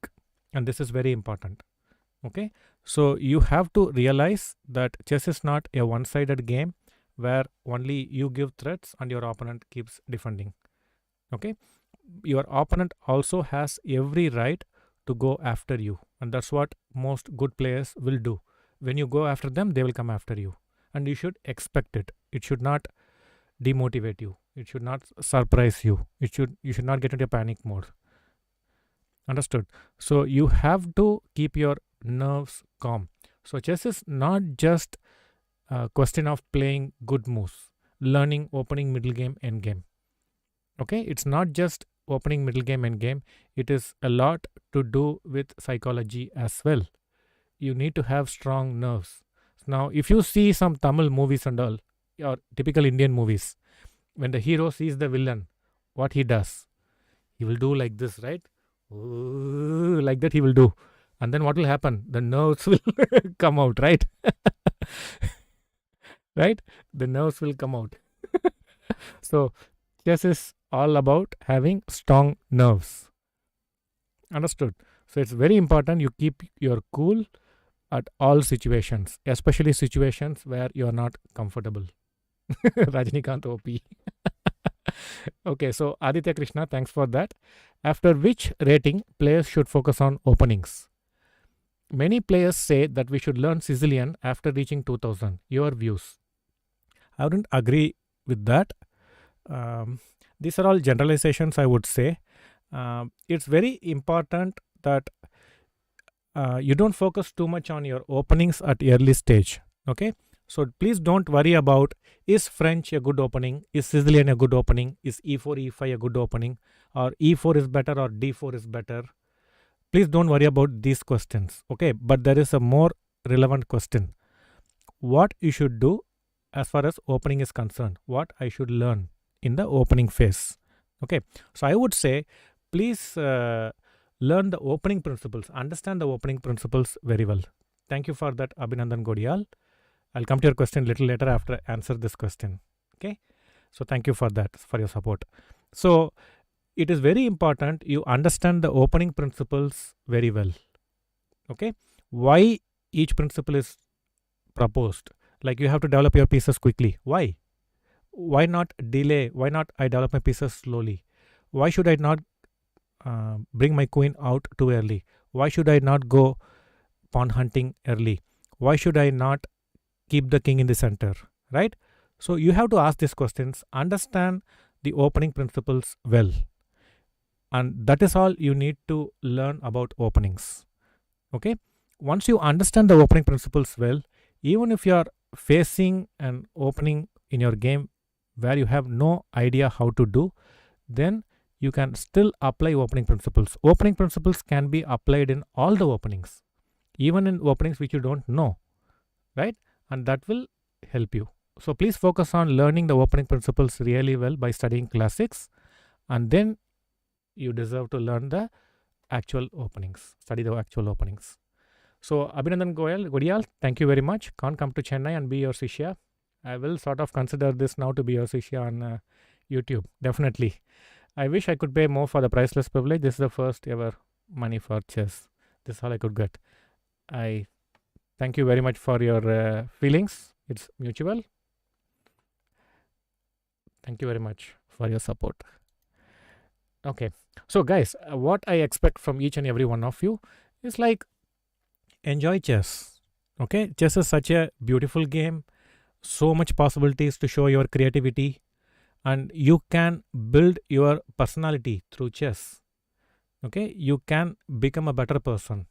Speaker 1: And this is very important. Okay. So you have to realize that chess is not a one-sided game where only you give threats and your opponent keeps defending. Okay. Your opponent also has every right to go after you, and that's what most good players will do. When you go after them, they will come after you, and you should expect it. It should not demotivate you. It should not surprise you. You should not get into a panic mode. Understood? So you have to keep your nerves calm. So chess is not just a question of playing good moves, learning opening, middle game, end game. Okay, it's not just opening, middle game, end game. It is a lot to do with psychology as well. You need to have strong nerves. Now, if you see some Tamil movies and all, or typical Indian movies, when the hero sees the villain, what he does, he will do like this, right? Ooh, like that he will do. And then what will happen? The nerves will come out, right? Right? The nerves will come out. So, chess is all about having strong nerves. Understood? So, it's very important you keep your cool at all situations, especially situations where you are not comfortable. Rajnikant OP. Okay, so Aditya Krishna, thanks for that. After which rating players should focus on openings? Many players say that we should learn Sicilian after reaching 2000. Your views? I wouldn't agree with that. These are all generalizations, I would say. It's very important that you don't focus too much on your openings at early stage. Okay, so please don't worry about, is French a good opening, is Sicilian a good opening, is e4 e5 a good opening, or e4 is better or d4 is better. Please don't worry about these questions. Okay, but there is a more relevant question: what you should do as far as opening is concerned, what I should learn in the opening phase. Okay, so I would say please learn the opening principles, understand the opening principles very well. Thank you for that, Abhinandan Godial. I'll come to your question a little later after I answer this question. Okay, so thank you for that, for your support. So it is very important you understand the opening principles very well. Okay, why each principle is proposed. Like, you have to develop your pieces quickly. Why not delay? Why not I develop my pieces slowly? Why should I not bring my queen out too early? Why should I not go pawn hunting early? Why should I not keep the king in the center? Right? So you have to ask these questions, understand the opening principles well. And that is all you need to learn about openings. Okay? Once you understand the opening principles well, even if you are facing an opening in your game where you have no idea how to do, then you can still apply opening principles. Opening principles can be applied in all the openings, even in openings which you don't know, right? And that will help you. So please focus on learning the opening principles really well by studying classics, and then you deserve to learn the actual openings, study the actual openings. So Abhinandan Godial, thank you very much. Can't come to Chennai and be your Shishya. I will sort of consider this now to be your Shishya on YouTube. Definitely. I wish I could pay more for the priceless privilege. This is the first ever money for chess. This is all I could get. I thank you very much for your feelings. It's mutual. Thank you very much for your support. Okay. So guys, what I expect from each and every one of you is like, enjoy chess. Okay, chess is such a beautiful game, so much possibilities to show your creativity, and you can build your personality through chess. Okay, you can become a better person,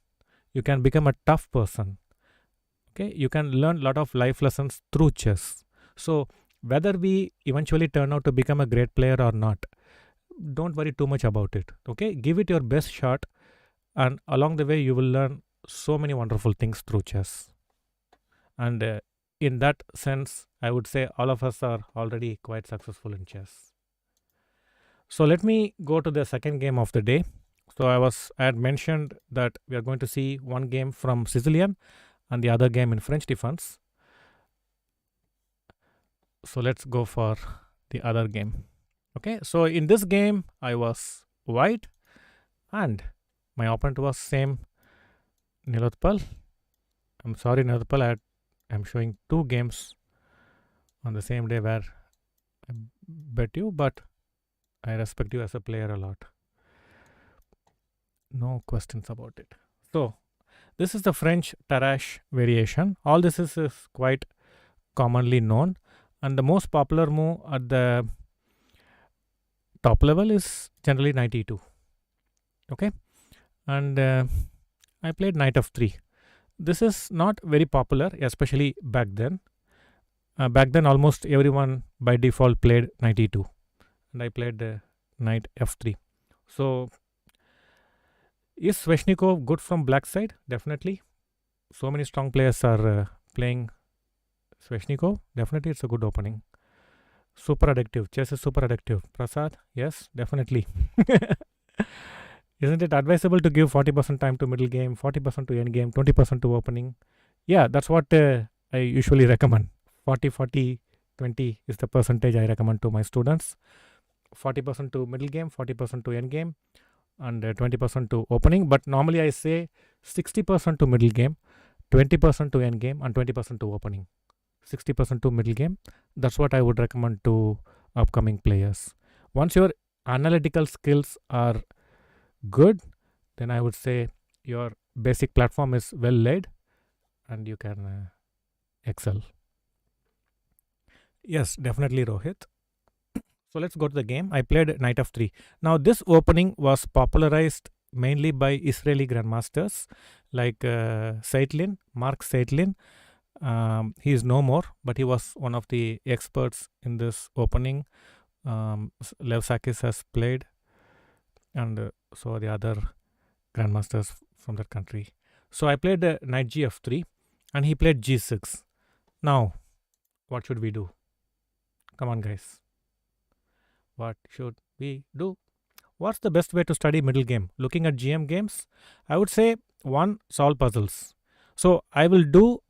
Speaker 1: you can become a tough person. Okay, you can learn a lot of life lessons through chess. So whether we eventually turn out to become a great player or not, don't worry too much about it. Okay, give it your best shot, and along the way you will learn so many wonderful things through chess. And in that sense, I would say all of us are already quite successful in chess. So let me go to the second game of the day. So I had mentioned that we are going to see one game from Sicilian and the other game in French defense. So let's go for the other game. Okay, so in this game I was white and my opponent was same Nilotpal. I'm sorry, Nilotpal, I'm showing two games on the same day where I bet you, but I respect you as a player a lot. No questions about it. So this is the French Tarrasch variation. All this is quite commonly known, and the most popular move at the top level is generally knight e2. Okay, and I played knight f3. This is not very popular, especially back then. Back then, almost everyone by default played knight e2, and I played knight f3. So, is Sveshnikov good from black side? Definitely. So many strong players are playing Sveshnikov. Definitely, it's a good opening. Super addictive. Chess is super addictive. Prasad, yes, definitely. Isn't it advisable to give 40% time to middle game, 40% to end game, 20% to opening? Yeah, that's what I usually recommend. 40, 40, 20 is the percentage I recommend to my students. 40% to middle game, 40% to end game, and 20% to opening. But normally I say 60% to middle game, 20% to end game, and 20% to opening. 60% to middle game. That's what I would recommend to upcoming players. Once your analytical skills are good, then I would say your basic platform is well laid and you can excel. Yes, definitely, Rohit. So let's go to the game. I played knight f3. Now this opening was popularized mainly by Israeli grandmasters like Seitlin, Mark Seitlin. He is no more, but he was one of the experts in this opening. Lev Sakis has played, and so the other grandmasters from that country. So I played knight gf3, and he played g6. Now, what should we do? Come on, guys. What should we do? What's the best way to study middle game? Looking at GM games, I would say one, solve puzzles. So I will do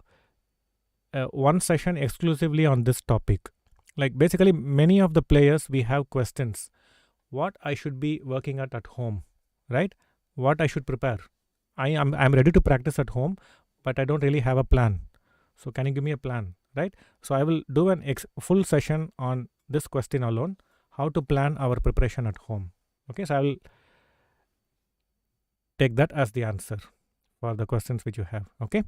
Speaker 1: one session exclusively on this topic. Like basically, many of the players we have questions. What I should be working at home, right? What I should prepare. I'm ready to practice at home, but I don't really have a plan. So can you give me a plan, right? So I will do an full session on this question alone, how to plan our preparation at home. Okay, so I will take that as the answer for the questions which you have. Okay,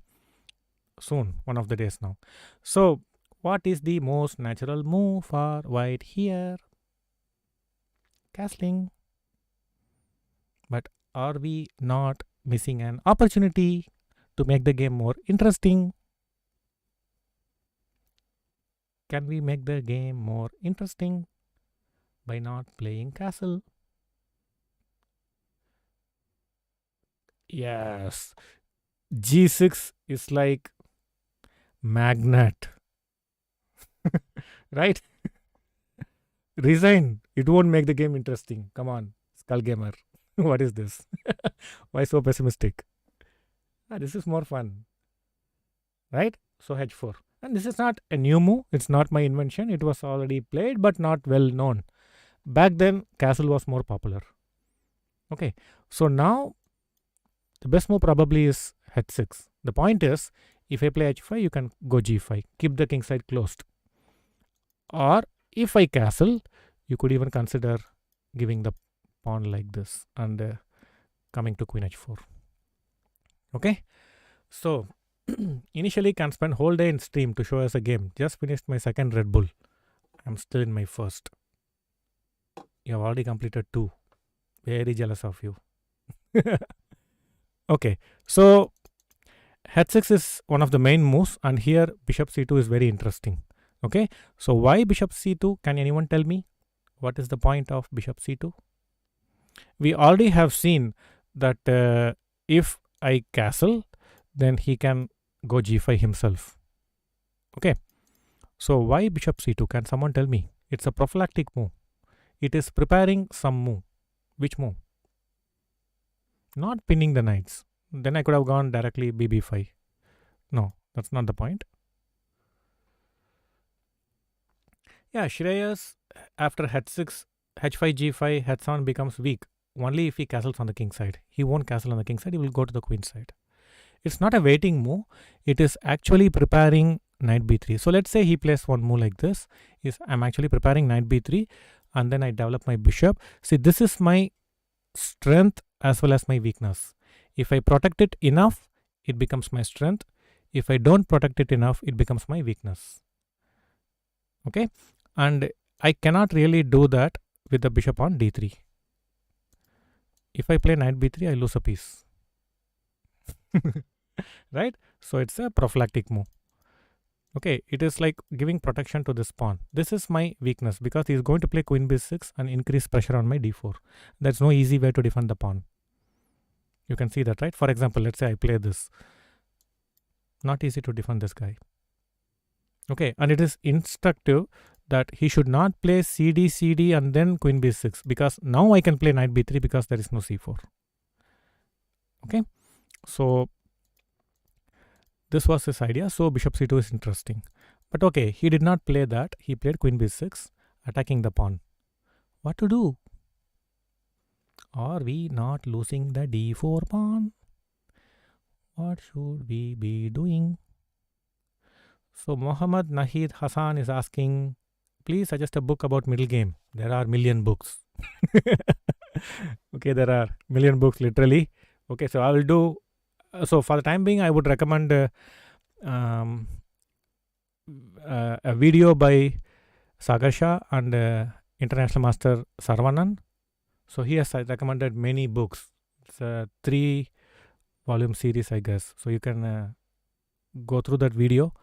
Speaker 1: soon, one of the days now. So what is the most natural move for white here? Castling. But are we not missing an opportunity to make the game more interesting? Can we make the game more interesting by not playing castle? Yes. G6 is like magnet. Right? Resign. It won't make the game interesting. Come on, Skull Gamer. What is this? Why so pessimistic? This is more fun. Right? So H4. And this is not a new move. It's not my invention. It was already played but not well known. Back then, castle was more popular. Okay. So now, the best move probably is H6. The point is, if I play H5, you can go G5. Keep the king side closed. Or if I castle, you could even consider giving the pawn like this and coming to queen H4. Okay. So initially can spend whole day in stream to show us a game. Just finished my second Red Bull. I'm still in my first. You have already completed 2. Very jealous of you. Okay, so H6 is one of the main moves, and here bishop c2 is very interesting. Okay, so why bishop c2? Can anyone tell me? What is the point of bishop c2? We already have seen that if I castle, then he can go g5 himself. Okay, so why bishop c2? Can someone tell me? It's a prophylactic move. It is preparing some move. Which move? Not pinning the knights. Then I could have gone directly bb5. No, that's not the point. Yeah, Shreyas after h6, h5, g5, h7 becomes weak. Only if he castles on the king side. He won't castle on the king side, he will go to the queen side. It's not a waiting move. It is actually preparing knight b3. So let's say he plays one move like this. I'm actually preparing knight b3 and then I develop my bishop. See, this is my strength as well as my weakness. If I protect it enough, it becomes my strength. If I don't protect it enough, it becomes my weakness. Okay, and I cannot really do that with the bishop on d3. If I play knight b3, I lose a piece. Right? So it's a prophylactic move. Okay, it is like giving protection to this pawn. This is my weakness because he is going to play queen b6 and increase pressure on my d4. There's no easy way to defend the pawn. You can see that, right? For example, let's say I play this. Not easy to defend this guy. Okay, and it is instructive that he should not play cd, cd and then queen b6 because now I can play knight b3 because there is no c4. Okay, so this was his idea. So bishop c2 is interesting. But okay, he did not play that. He played queen b6, attacking the pawn. What to do? Are we not losing the d4 pawn? What should we be doing? So Mohammad Nahid Hassan is asking, please suggest a book about middle game. There are million books. Okay, there are million books literally. Okay, so I will do. So for the time being, I would recommend a video by Sagar Shah and International Master Saravanan. So he has recommended many books. It's a 3-volume series, I guess. So you can go through that video.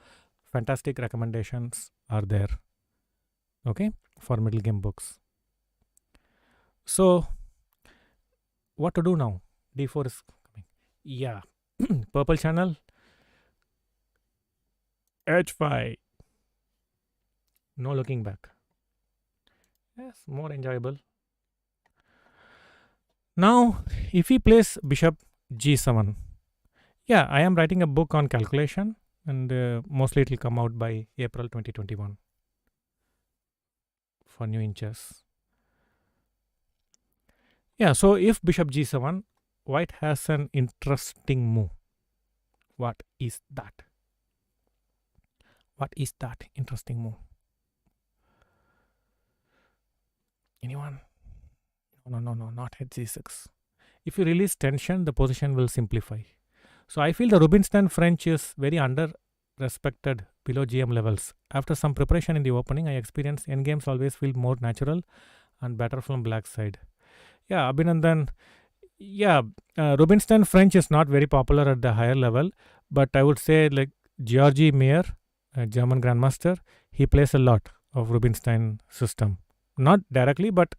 Speaker 1: Fantastic recommendations are there. Okay, for middle game books. So what to do now? d4 is coming. Yeah. Purple channel. h5. No looking back. Yes, more enjoyable. Now, if he plays bishop g7, yeah, I am writing a book on calculation and mostly it will come out by April 2021 for new in chess. Yeah, so if bishop g7, white has an interesting move. What is that? What is that interesting move? Anyone? No, not h6. If you release tension, the position will simplify. So I feel the Rubinstein French is very under-respected below GM levels. After some preparation in the opening, I experienced endgames always feel more natural and better from black side. Yeah, Abhinandan. Yeah, Rubinstein French is not very popular at the higher level, but I would say like Georgi Mayer, a German grandmaster, he plays a lot of Rubinstein system. Not directly, but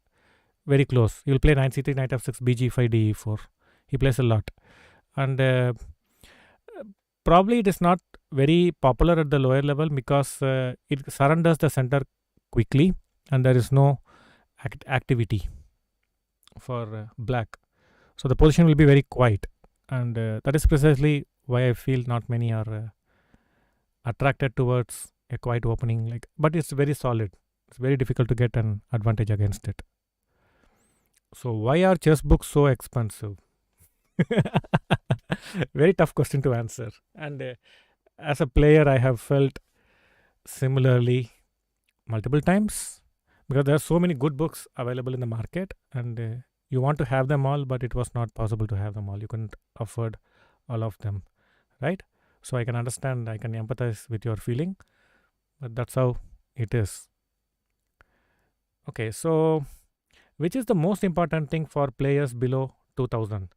Speaker 1: very close. He will play knight c3, knight f6, bg5, de4. He plays a lot. And probably it is not very popular at the lower level because it surrenders the center quickly and there is no activity for black. So the position will be very quiet, and that is precisely why I feel not many are attracted towards a quiet opening. But it's very solid. It's very difficult to get an advantage against it. So why are chess books so expensive? Very tough question to answer. And as a player, I have felt similarly multiple times because there are so many good books available in the market, and you want to have them all, but it was not possible to have them all. You couldn't afford all of them, right? So I can understand, I can empathize with your feeling, but that's how it is. Okay, so which is the most important thing for players below 2000?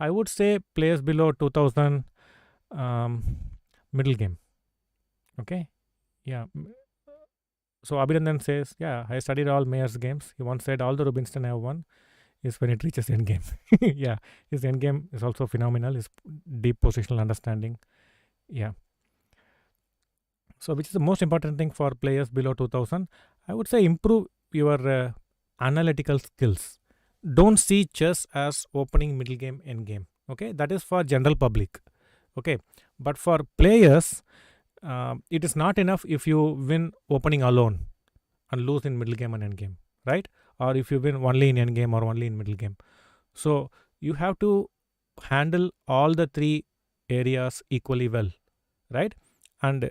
Speaker 1: I would say players below 2000, middle game. Okay, yeah. So Abhinandan says, yeah, I studied all Mayer's games. He once said all the Rubinstein I have won is when it reaches endgame. Yeah, his endgame is also phenomenal. His deep positional understanding. Yeah. So which is the most important thing for players below 2000? I would say improve your analytical skills. Don't see chess as opening, middle game, end game. Okay, that is for general public. Okay, but for players, it is not enough if you win opening alone and lose in middle game and end game, right? Or if you win only in end game or only in middle game. So you have to handle all the three areas equally well, right? And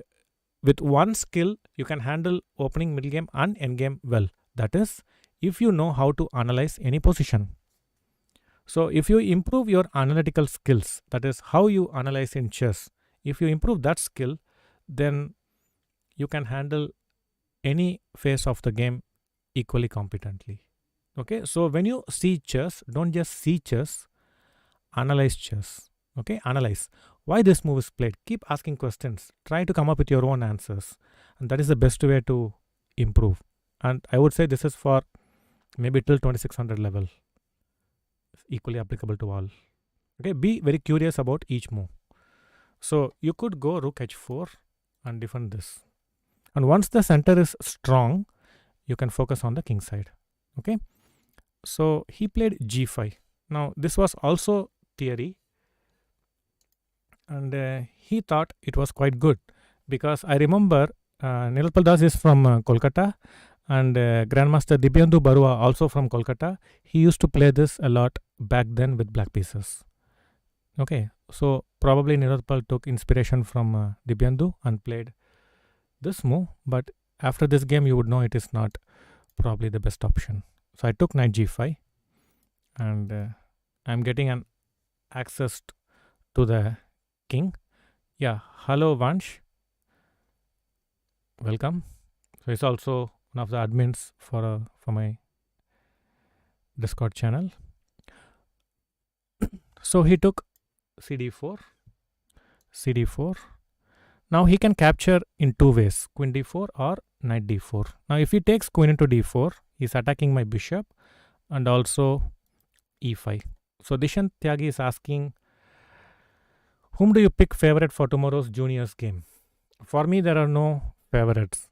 Speaker 1: with one skill, you can handle opening, middle game and end game well. That is, if you know how to analyze any position. So if you improve your analytical skills, that is how you analyze in chess, if you improve that skill, then you can handle any phase of the game equally competently. Okay, so when you see chess, don't just see chess, analyze chess. Okay, analyze why this move is played. Keep asking questions. Try to come up with your own answers, and that is the best way to improve. And I would say this is for maybe till 2600 level, equally applicable to all. Okay, be very curious about each move. So you could go rook h4 and defend this. And once the center is strong, you can focus on the king side. Okay, so he played g5. Now this was also theory, and he thought it was quite good, because I remember Nilpal Das is from Kolkata, and Grandmaster Dibyendu Barua also from Kolkata. He used to play this a lot back then with black pieces. Okay, so probably Nilpal took inspiration from Dibyendu and played this move, but after this game you would know it is not probably the best option. So I took knight g5, and I'm getting an access to the king. Yeah, hello Vansh, welcome. So he's also one of the admins for my Discord channel. So he took cd4, cd4. Now he can capture in two ways, queen d4 or knight d4. Now if he takes queen into d4, he's attacking my bishop, and also e5. So Dishant Tyagi is asking, whom do you pick favorite for tomorrow's juniors game? For me, there are no favorites.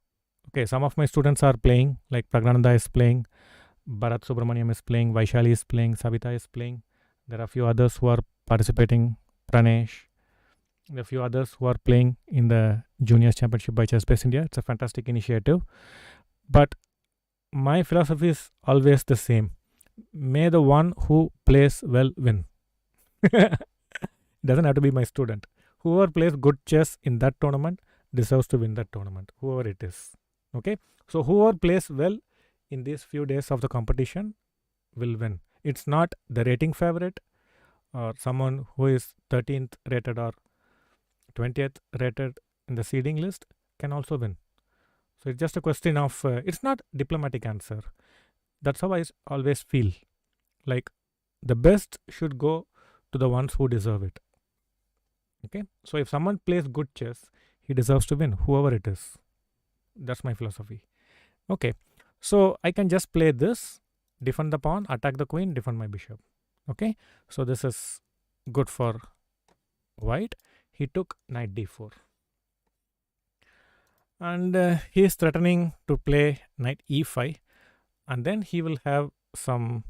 Speaker 1: Okay, some of my students are playing, like Pragnananda is playing, Bharat Subramaniam is playing, Vaishali is playing, Savita is playing. There are a few others who are participating, Pranesh. There are a few others who are playing in the Juniors Championship by Chess Base India. It's a fantastic initiative. But my philosophy is always the same. May the one who plays well win. Doesn't have to be my student. Whoever plays good chess in that tournament deserves to win that tournament, whoever it is. Okay, so whoever plays well in these few days of the competition will win. It's not the rating favorite or someone who is 13th rated or 20th rated in the seeding list can also win. So it's just a question of, it's not diplomatic answer. That's how I always feel. Like the best should go to the ones who deserve it. Okay, so if someone plays good chess, he deserves to win, whoever it is. That's my philosophy. Okay, so I can just play this, defend the pawn, attack the queen, defend my bishop. Okay, so this is good for white. He took knight d4. And he is threatening to play knight e5, and then he will have some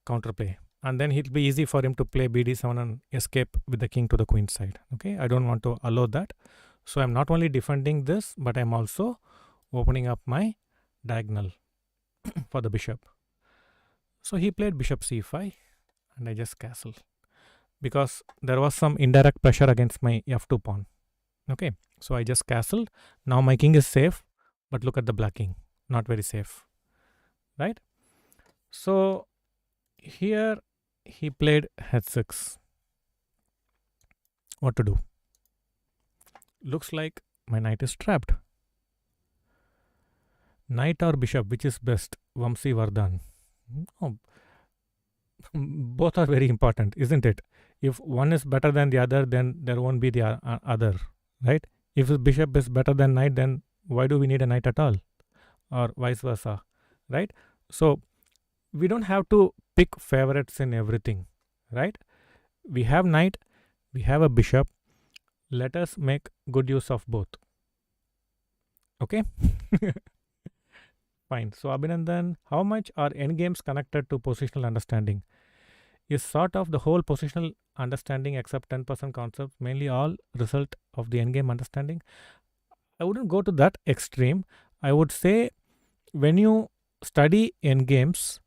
Speaker 1: counterplay. And then it will be easy for him to play bd7 and escape with the king to the queen side. Okay, I don't want to allow that. So I'm not only defending this, but I'm also opening up my diagonal for the bishop. So he played bishop c5, and I just castle, because there was some indirect pressure against my f2 pawn. Okay, so I just castled. Now my king is safe, but look at the black king, not very safe, right? So here he played h6. What to do? Looks like my knight is trapped. Knight or bishop, which is best? Vamsi Vardhan. Oh, both are very important, isn't it? If one is better than the other, then there won't be the other, right? If the bishop is better than knight, then why do we need a knight at all? Or vice versa, right? So we don't have to pick favorites in everything, right? We have knight, we have a bishop. Let us make good use of both. Okay? Fine. So Abhinandan, how much are endgames connected to positional understanding? Is sort of the whole positional understanding except 10% concepts mainly all result of the endgame understanding? I wouldn't go to that extreme. I would say when you study endgames,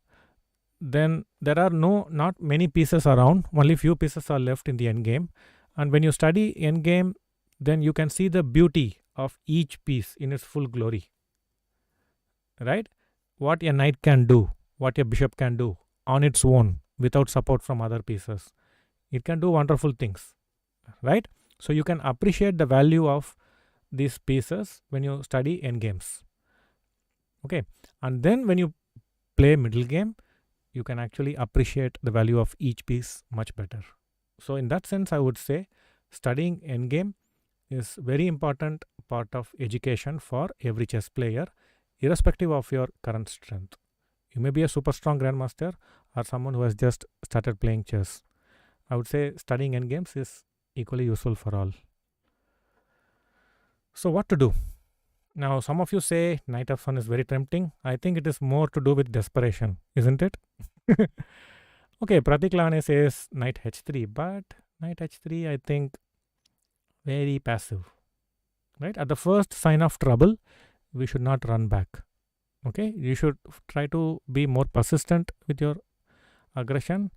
Speaker 1: then there are not many pieces around. Only few pieces are left in the endgame. And when you study endgame, then you can see the beauty of each piece in its full glory. Right? What a knight can do, what a bishop can do on its own, without support from other pieces. It can do wonderful things, right? So you can appreciate the value of these pieces when you study endgames. Okay, and then when you play middle game, you can actually appreciate the value of each piece much better. So in that sense, I would say studying endgame is very important part of education for every chess player, irrespective of your current strength. You may be a super strong grandmaster or someone who has just started playing chess. I would say studying endgames is equally useful for all. So what to do? Now, some of you say knight f1 is very tempting. I think it is more to do with desperation, isn't it? Okay, Pratik Lavane says knight h3, but knight h3, I think, very passive. Right? At the first sign of trouble, we should not run back. Okay, you should try to be more persistent with your aggression.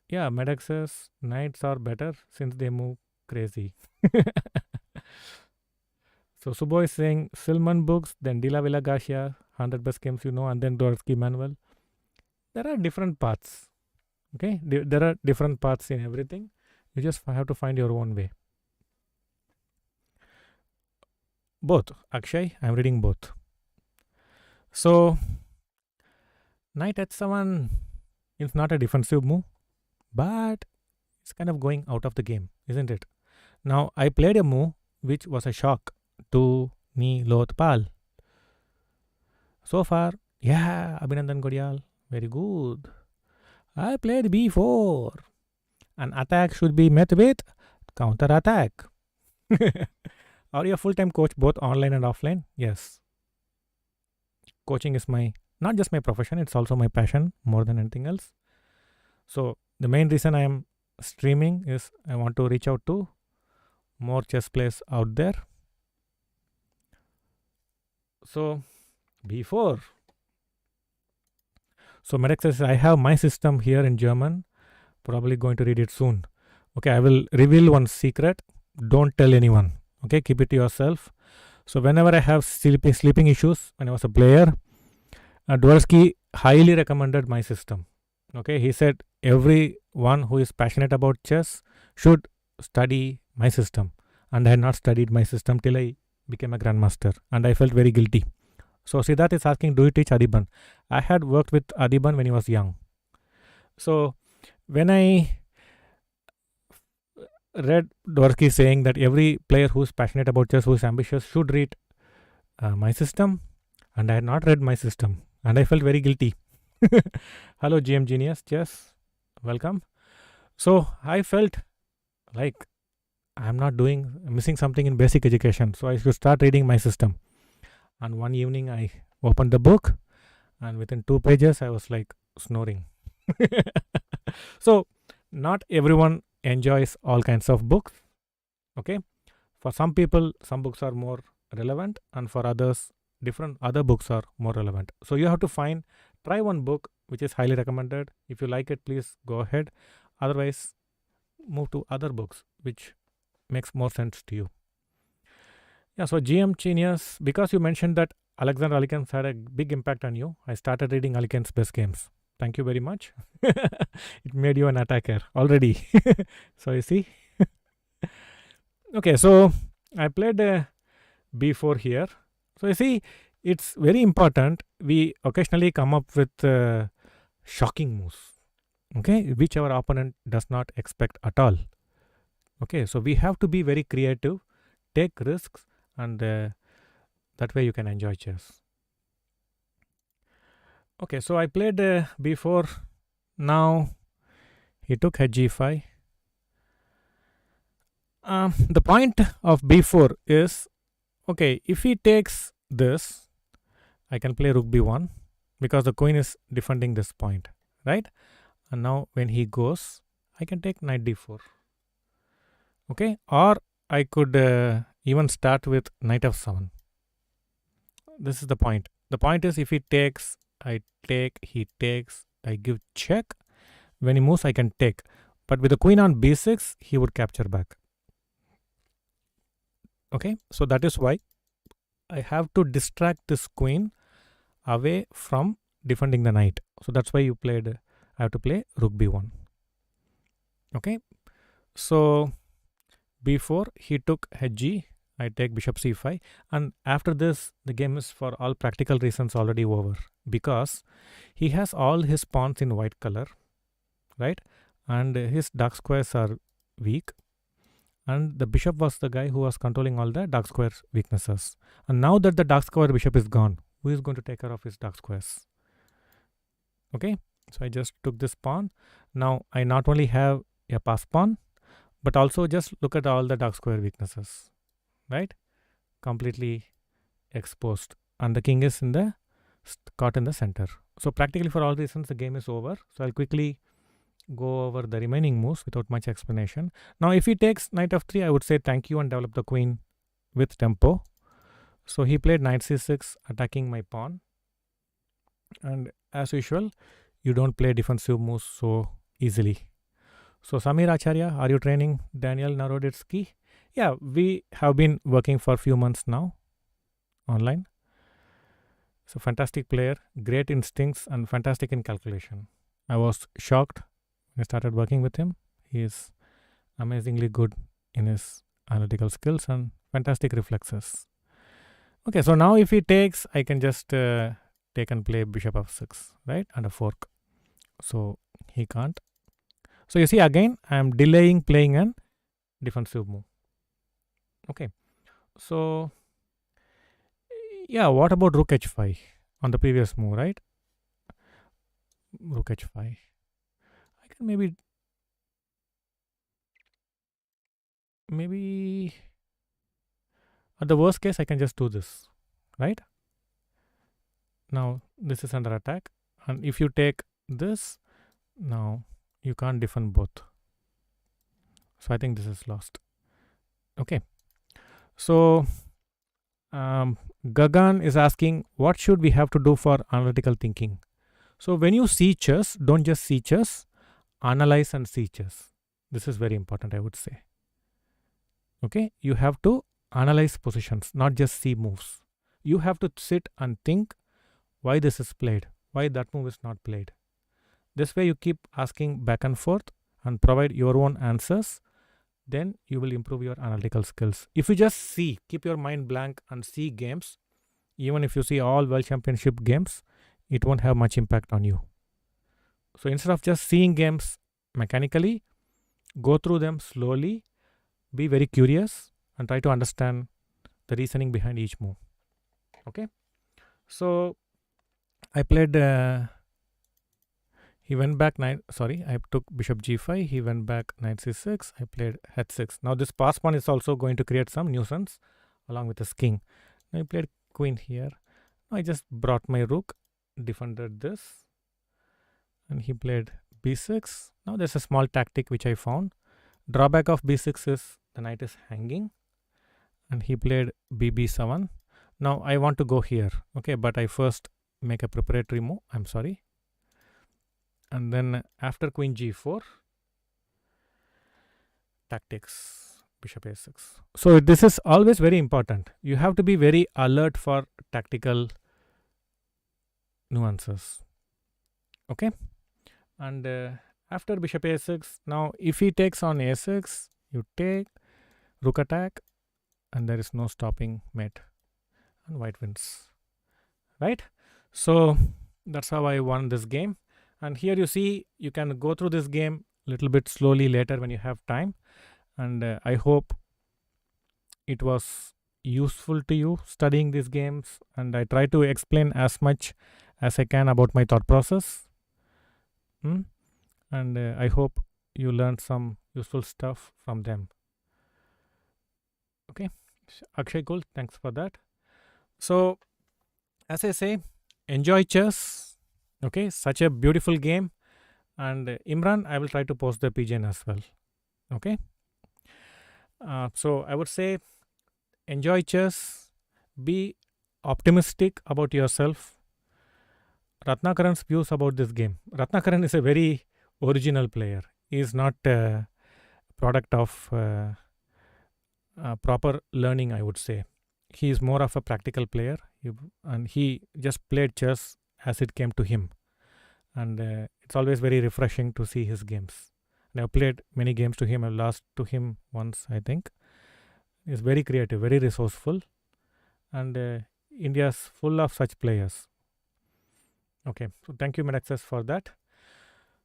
Speaker 1: Yeah, Medex says knights are better since they move crazy. So Subo is saying Silman books, then Dila Villa Garcia, 100 best games you know, and then Dvorsky manual. There are different paths. Okay, there are different paths in everything. You just have to find your own way. Both. Akshay, I'm reading both. So, knight h7 is not a defensive move, but it's kind of going out of the game, isn't it? Now, I played a move which was a shock to Ni Loth Pal. So far, yeah, Abhinandan Godial, very good. I played b4. An attack should be met with counter attack. Are you a full-time coach both online and offline? Yes. Coaching is not just my profession, it's also my passion more than anything else. So the main reason I am streaming is I want to reach out to more chess players out there. So b4. So Medex says I have my system here in German. Probably going to read it soon. Okay, I will reveal one secret. Don't tell anyone. Okay, keep it to yourself. So whenever I have sleeping issues, when I was a player, Dvorsky highly recommended my system. Okay, he said everyone who is passionate about chess should study my system. And I had not studied my system till I became a grandmaster. And I felt very guilty. So Siddharth is asking, do you teach Adiban? I had worked with Adiban when he was young. So when I read Dvorsky saying that every player who is passionate about chess, who is ambitious, should read my system, and I had not read my system, and I felt very guilty. Hello, GM Genius Chess, welcome. So I felt like I'm missing something in basic education, so I should start reading my system. And one evening I opened the book, and within 2 pages I was like snoring. So not everyone enjoys all kinds of books. Okay, for some people some books are more relevant, and for others different other books are more relevant. So you have to try one book which is highly recommended. If you like it, please go ahead. Otherwise, move to other books which makes more sense to you. Yeah, so GM Genius, because you mentioned that Alexander Alikans had a big impact on you, I started reading Alikans' best games. Thank you very much. It made you an attacker already. So you see. Okay, so I played b4 here. So you see, it's very important. We occasionally come up with shocking moves, okay, which our opponent does not expect at all. Okay, so we have to be very creative, take risks, and that way you can enjoy chess. Okay, so I played b4. Now he took hg5. The point of b4 is, okay, if he takes this, I can play rook b1 because the queen is defending this point, right? And now when he goes, I can take knight d4. Okay, or I could even start with knight f7. This is the point. The point is, if he takes, I take, he takes, I give check. When he moves, I can take. But with the queen on b6, he would capture back. Okay, so that is why I have to distract this queen away from defending the knight. So that's why you played I have to play rook b1. Okay, so b4, he took hg, I take bishop c5, and after this the game is for all practical reasons already over, because he has all his pawns in white color, right? And his dark squares are weak, and the bishop was the guy who was controlling all the dark square weaknesses. And now that the dark square bishop is gone, who is going to take care of his dark squares? Okay, so I just took this pawn. Now I not only have a pass pawn, but also just look at all the dark square weaknesses, right? Completely exposed, and the king is in the caught in the center. So practically for all reasons the game is over. So I'll quickly go over the remaining moves without much explanation. Now if he takes knight f3, I would say thank you and develop the queen with tempo. So he played knight c6, attacking my pawn, and as usual you don't play defensive moves so easily. So Samir Acharya, are you training Daniel Naroditsky? Yeah, we have been working for a few months now online. So fantastic player, great instincts and fantastic in calculation. I was shocked when I started working with him. He is amazingly good in his analytical skills and fantastic reflexes. Okay, so now if he takes, I can just take and play bishop f6, right, and a fork. So he can't. So you see, again I am delaying playing an defensive move. Okay, so yeah, what about rook h5 on the previous move, right? Rook h5. I can maybe at the worst case I can just do this, right? Now this is under attack, and if you take this, now you can't defend both. So I think this is lost. Okay, so Gagan is asking, what should we have to do for analytical thinking? So when you see chess, don't just see chess, analyze and see chess. This is very important, I would say. Okay, you have to analyze positions, not just see moves. You have to sit and think why this is played, why that move is not played. This way you keep asking back and forth and provide your own answers. Then you will improve your analytical skills. If you just see, keep your mind blank and see games, even if you see all world championship games, it won't have much impact on you. So instead of just seeing games mechanically, go through them slowly, be very curious and try to understand the reasoning behind each move. Okay, so I played he went back I took bishop g5, he went back knight c6, I played h6. Now this pass pawn is also going to create some nuisance along with his king. Now I played queen here. I just brought my rook, defended this, and he played b6. Now there's a small tactic which I found. Drawback of b6 is the knight is hanging, and he played bb7. Now I want to go here, okay, but I first make a preparatory move, and then after queen g4, tactics, bishop a6. So this is always very important. You have to be very alert for tactical nuances. Okay, and after bishop a6, now if he takes on a6, you take rook attack, and there is no stopping mate, and white wins, right? So that's how I won this game. And here you see, you can go through this game a little bit slowly later when you have time, and I hope it was useful to you studying these games, and I try to explain as much as I can about my thought process. And I hope you learned some useful stuff from them. Okay, Akshay Gold, thanks for that. So as I say, enjoy chess. Okay, such a beautiful game. And Imran, I will try to post the PGN as well. Okay, so I would say enjoy chess, be optimistic about yourself. Ratnakaran's views about this game. Ratnakaran is a very original player. He is not a product of proper learning, I would say. He is more of a practical player, and he just played chess as it came to him. And it's always very refreshing to see his games. And I've played many games to him. I've lost to him once, I think. He's very creative, very resourceful, and India's full of such players. Okay, so thank you, Medaxes, for that.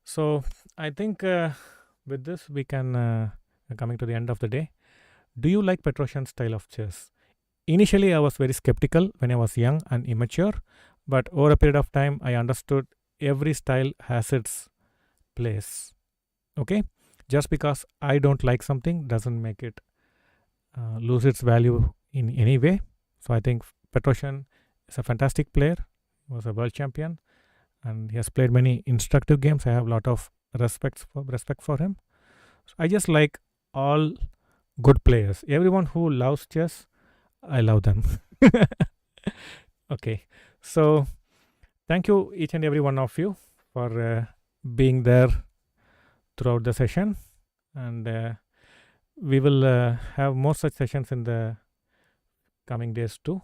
Speaker 1: So I think with this we can coming to the end of the day. Do you like Petrosian's style of chess? Initially, I was very skeptical when I was young and immature, but over a period of time, I understood every style has its place. Okay, just because I don't like something doesn't make it lose its value in any way. So I think Petrosian is a fantastic player. He was a world champion, and he has played many instructive games. I have a lot of respect for him. So I just like all good players. Everyone who loves chess, I love them. Okay, so thank you each and every one of you for being there throughout the session, and we will have more such sessions in the coming days too.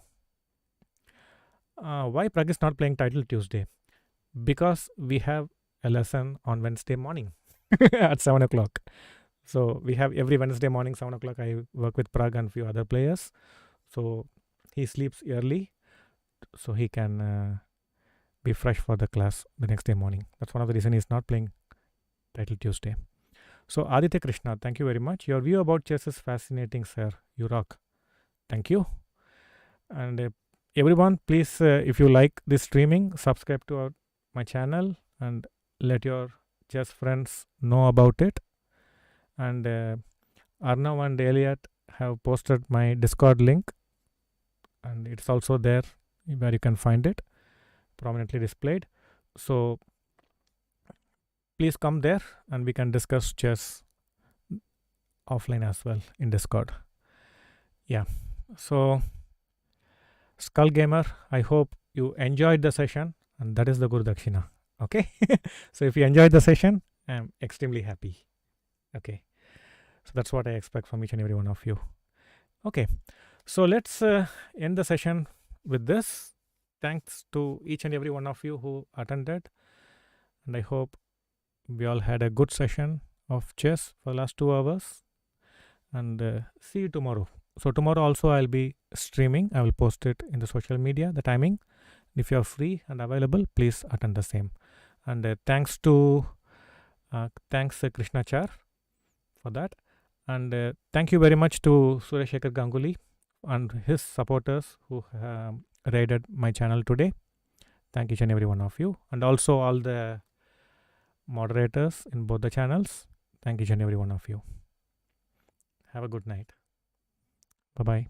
Speaker 1: Why Prag is not playing Title Tuesday? Because we have a lesson on Wednesday morning at 7 o'clock. So we have every Wednesday morning, 7 o'clock, I work with Prag and few other players. So he sleeps early so he can be fresh for the class the next day morning. That's one of the reasons he's not playing Title Tuesday. So Aditya Krishna, thank you very much. Your view about chess is fascinating, sir. You rock. Thank you. And everyone, please, if you like this streaming, subscribe to my channel and let your chess friends know about it. And Arnav and Elliot have posted my Discord link, and it's also there where you can find it prominently displayed. So please come there and we can discuss chess offline as well in Discord. Yeah. So Skull Gamer, I hope you enjoyed the session, and that is the Guru Dakshina. Okay. So if you enjoyed the session, I'm extremely happy. Okay. So that's what I expect from each and every one of you. Okay. So let's end the session with this. Thanks to each and every one of you who attended. And I hope we all had a good session of chess for the last 2 hours. And see you tomorrow. So tomorrow also I'll be streaming. I will post it in the social media, the timing. If you are free and available, please attend the same. And thanks Krishnachar for that. And thank you very much to Surya Ganguli and his supporters who raided my channel today. Thank each and every one of you. And also all the moderators in both the channels. Thank each and every one of you. Have a good night. Bye-bye.